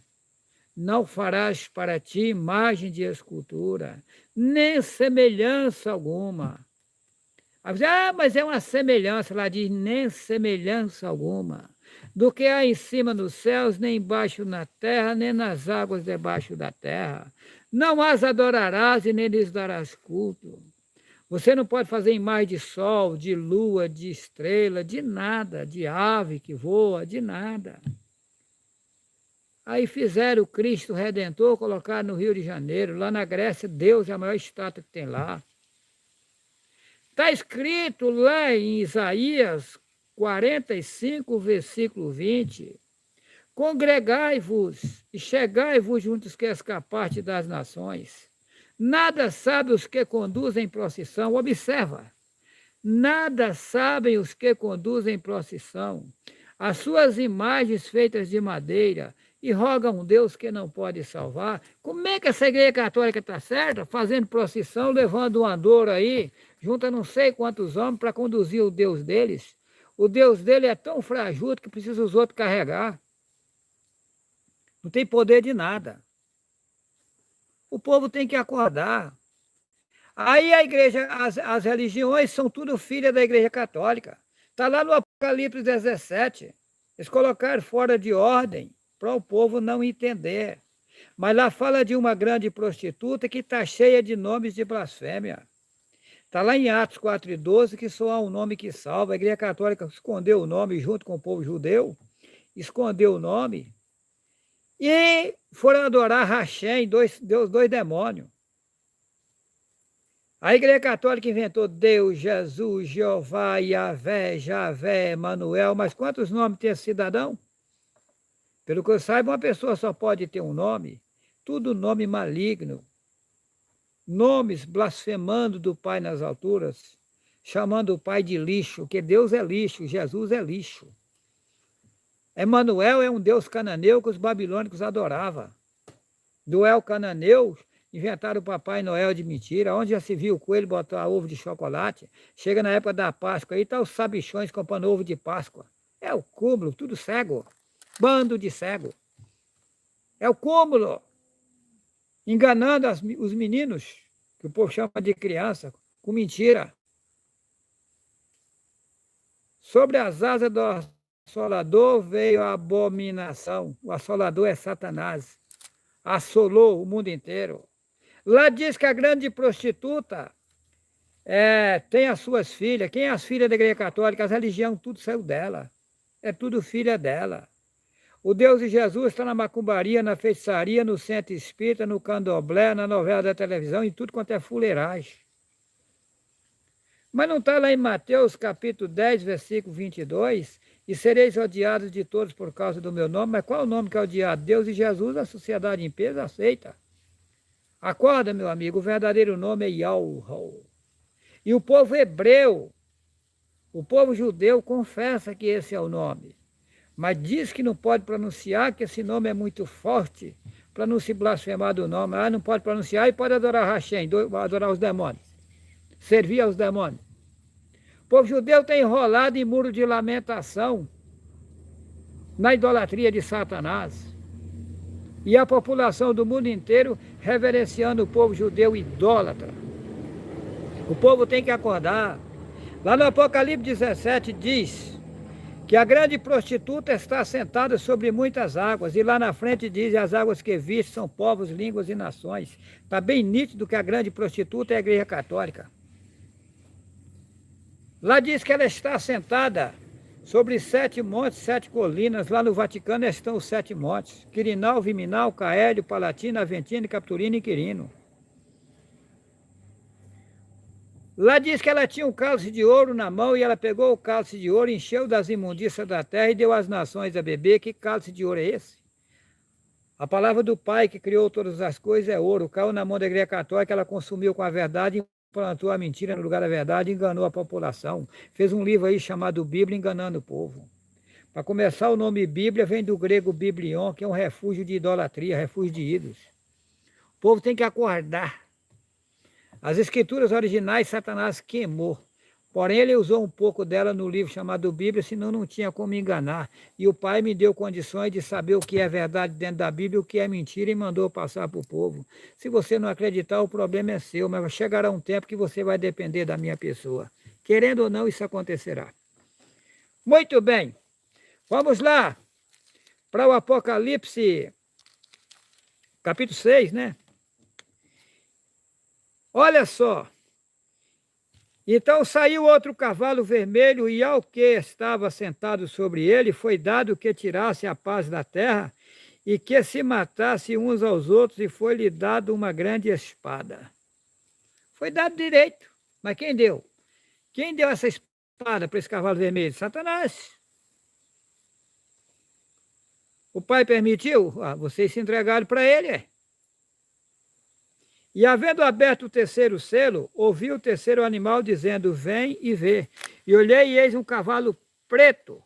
Não farás para ti imagem de escultura, nem semelhança alguma. Mas é uma semelhança, lá diz, nem semelhança alguma, do que há em cima nos céus, nem embaixo na terra, nem nas águas debaixo da terra. Não as adorarás e nem lhes darás culto. Você não pode fazer imagem de sol, de lua, de estrela, de nada, de ave que voa, de nada. Aí fizeram o Cristo Redentor, colocaram no Rio de Janeiro, lá na Grécia, Deus é a maior estátua que tem lá. Está escrito lá em Isaías 45, versículo 20, congregai-vos e chegai-vos juntos que escapaste das nações. Nada sabem os que conduzem procissão, observa, nada sabem os que conduzem procissão, as suas imagens feitas de madeira, e rogam um Deus que não pode salvar. Como é que essa Igreja Católica está certa? Fazendo procissão, levando um andouro aí, junta não sei quantos homens para conduzir o Deus deles. O Deus dele é tão frajuto que precisa os outros carregar. Não tem poder de nada. O povo tem que acordar. Aí a igreja, as religiões são tudo filha da Igreja Católica. Está lá no Apocalipse 17. Eles colocaram fora de ordem para o povo não entender. Mas lá fala de uma grande prostituta que está cheia de nomes de blasfêmia. Está lá em Atos 4:12 que só há um nome que salva. A Igreja Católica escondeu o nome junto com o povo judeu, escondeu o nome, e foram adorar Rachem, dois demônios. A Igreja Católica inventou Deus, Jesus, Jeová, Yahvé, Javé, Manuel, mas quantos nomes tem esse cidadão? Pelo que eu saiba, uma pessoa só pode ter um nome, tudo nome maligno. Nomes blasfemando do Pai nas alturas, chamando o Pai de lixo, que Deus é lixo, Jesus é lixo. Emanuel é um Deus cananeu que os babilônicos adoravam. Do El Cananeu, inventaram o Papai Noel de mentira, onde já se viu o coelho botar ovo de chocolate, chega na época da Páscoa, aí tá os sabichões comprando ovo de Páscoa. É o cúmulo, tudo cego. Bando de cego. É o cúmulo. Enganando os meninos, que o povo chama de criança, com mentira. Sobre as asas do assolador veio a abominação. O assolador é Satanás. Assolou o mundo inteiro. Lá diz que a grande prostituta tem as suas filhas. Quem é as filhas da Igreja Católica? As religiões, tudo saiu dela. É tudo filha dela. O Deus de Jesus está na macumbaria, na feitiçaria, no centro espírita, no candomblé, na novela da televisão, em tudo quanto é fuleiragem. Mas não está lá em Mateus capítulo 10, versículo 22? E sereis odiados de todos por causa do meu nome. Mas qual é o nome que é odiado? Deus e Jesus, a sociedade em peso aceita. Acorda, meu amigo, o verdadeiro nome é Yahweh. E o povo hebreu, o povo judeu confessa que esse é o nome. Mas diz que não pode pronunciar, que esse nome é muito forte, para não se blasfemar do nome. Ah, não pode pronunciar e pode adorar Hashem, adorar os demônios, servir aos demônios. O povo judeu tem enrolado em muro de lamentação, na idolatria de Satanás. E a população do mundo inteiro reverenciando o povo judeu idólatra. O povo tem que acordar. Lá no Apocalipse 17 diz que a grande prostituta está sentada sobre muitas águas, e lá na frente diz: as águas que viste são povos, línguas e nações. Está bem nítido que a grande prostituta é a Igreja Católica. Lá diz que ela está sentada sobre 7 montes, 7 colinas. Lá no Vaticano estão os 7 montes: Quirinal, Viminal, Caélio, Palatino, Aventino, Capturino e Quirino. Lá diz que ela tinha um cálice de ouro na mão, e ela pegou o cálice de ouro, encheu das imundícias da terra e deu às nações a beber. Que cálice de ouro é esse? A palavra do Pai que criou todas as coisas é ouro. Caiu na mão da Igreja Católica, ela consumiu com a verdade, plantou a mentira no lugar da verdade, enganou a população. Fez um livro aí chamado Bíblia, enganando o povo. Para começar, o nome Bíblia vem do grego biblion, que é um refúgio de idolatria, refúgio de ídolos. O povo tem que acordar. As escrituras originais Satanás queimou, porém ele usou um pouco dela no livro chamado Bíblia, senão não tinha como enganar. E o Pai me deu condições de saber o que é verdade dentro da Bíblia e o que é mentira, e mandou passar para o povo. Se você não acreditar, o problema é seu, mas chegará um tempo que você vai depender da minha pessoa. Querendo ou não, isso acontecerá. Muito bem, vamos lá para o Apocalipse, capítulo 6, né? Olha só, então saiu outro cavalo vermelho, e ao que estava sentado sobre ele foi dado que tirasse a paz da terra e que se matasse uns aos outros, e foi-lhe dado uma grande espada. Foi dado direito, mas quem deu? Quem deu essa espada para esse cavalo vermelho? Satanás. O Pai permitiu? Vocês se entregaram para ele. E havendo aberto o terceiro selo, ouvi o terceiro animal dizendo: vem e vê. E olhei, e eis um cavalo preto,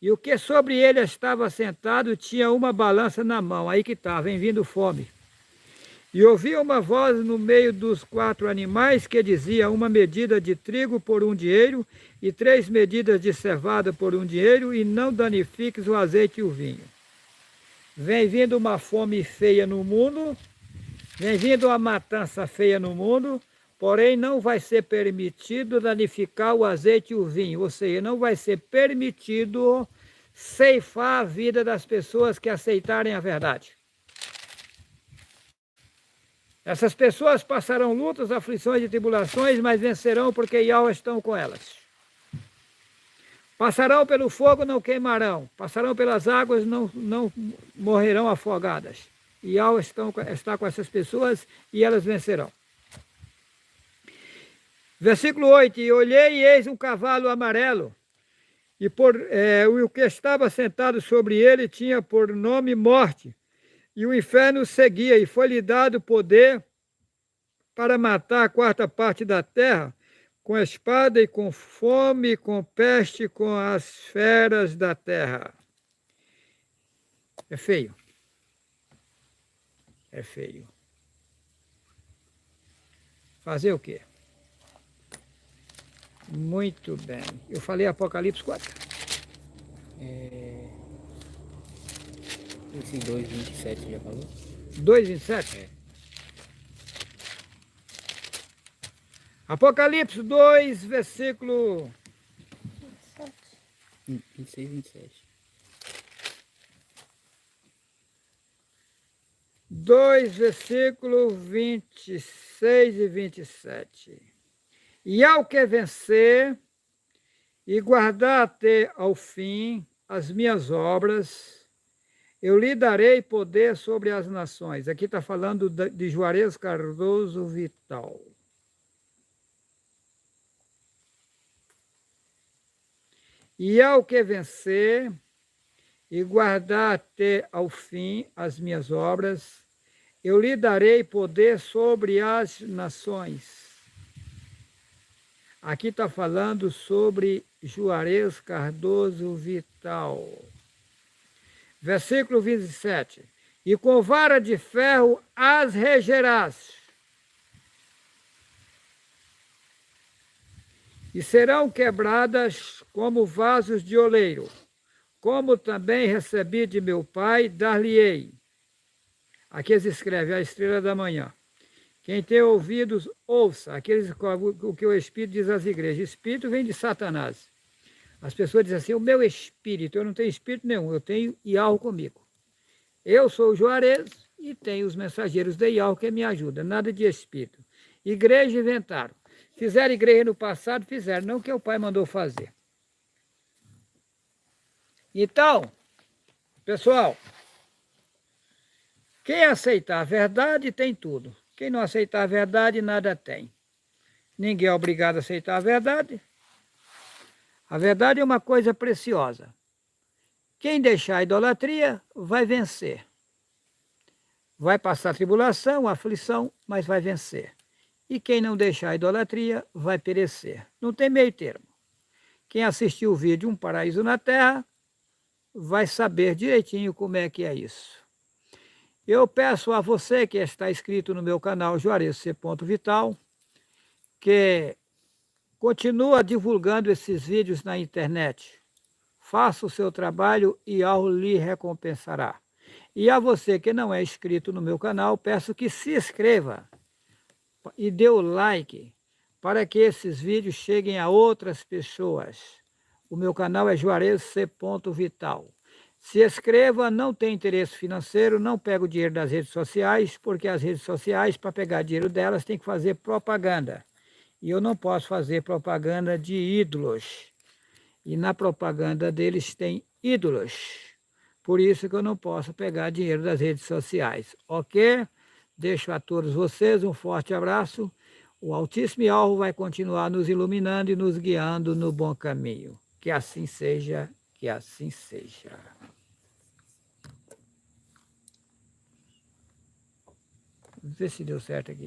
e o que sobre ele estava sentado tinha uma balança na mão. Aí que está, vem vindo fome. E ouvi uma voz no meio dos 4 animais que dizia: uma medida de trigo por 1 dinheiro, e 3 medidas de cevada por 1 dinheiro, e não danifiques o azeite e o vinho. Vem vindo uma fome feia no mundo, vem vindo uma matança feia no mundo, porém não vai ser permitido danificar o azeite e o vinho, ou seja, não vai ser permitido ceifar a vida das pessoas que aceitarem a verdade. Essas pessoas passarão lutas, aflições e tribulações, mas vencerão porque Yahweh estão com elas. Passarão pelo fogo, não queimarão. Passarão pelas águas, não morrerão afogadas. E Yahweh está com essas pessoas e elas vencerão. Versículo 8. E olhei, e eis um cavalo amarelo, e o que estava sentado sobre ele tinha por nome Morte, e o inferno o seguia, e foi-lhe dado poder para matar a 4ª parte da terra, com espada e com fome, com peste, com as feras da terra. É feio. É feio. Fazer o quê? Muito bem. Eu falei Apocalipse 4. Esse 2,27 já falou? 2,27? É. Apocalipse 2, versículo 26, 27. 2, versículo 26 e 27. E ao que vencer e guardar até ao fim as minhas obras, eu lhe darei poder sobre as nações. Aqui está falando de Juarez Cardoso Vital. E ao que vencer e guardar até ao fim as minhas obras, eu lhe darei poder sobre as nações. Aqui está falando sobre Juarez Cardoso Vital. Versículo 27. E com vara de ferro as regerás, e serão quebradas como vasos de oleiro, como também recebi de meu Pai, dar-lhe-ei. Aqui eles escrevem a estrela da manhã. Quem tem ouvidos, ouça. O que o Espírito diz às igrejas. Espírito vem de Satanás. As pessoas dizem assim, o meu espírito, eu não tenho espírito nenhum, eu tenho Iau comigo. Eu sou o Juarez e tenho os mensageiros de Iau que me ajudam, nada de espírito. Igreja inventaram. Fizeram igreja no passado, fizeram, não que o Pai mandou fazer. Então, pessoal, quem aceitar a verdade tem tudo. Quem não aceitar a verdade, nada tem. Ninguém é obrigado a aceitar a verdade. A verdade é uma coisa preciosa. Quem deixar a idolatria vai vencer. Vai passar tribulação, aflição, mas vai vencer. E quem não deixar a idolatria vai perecer. Não tem meio termo. Quem assistiu o vídeo Um Paraíso na Terra vai saber direitinho como é que é isso. Eu peço a você que está inscrito no meu canal Juarez C. Vital, que continua divulgando esses vídeos na internet. Faça o seu trabalho e algo lhe recompensará. E a você que não é inscrito no meu canal, peço que se inscreva e dê o like para que esses vídeos cheguem a outras pessoas. O meu canal é Juarez C. Vital. Se inscreva, não tem interesse financeiro, não pega o dinheiro das redes sociais, porque as redes sociais, para pegar dinheiro delas, tem que fazer propaganda. E eu não posso fazer propaganda de ídolos. E na propaganda deles tem ídolos. Por isso que eu não posso pegar dinheiro das redes sociais. Ok? Deixo a todos vocês um forte abraço. O Altíssimo Alvo vai continuar nos iluminando e nos guiando no bom caminho. Que assim seja, que assim seja. Vamos ver se deu certo aqui.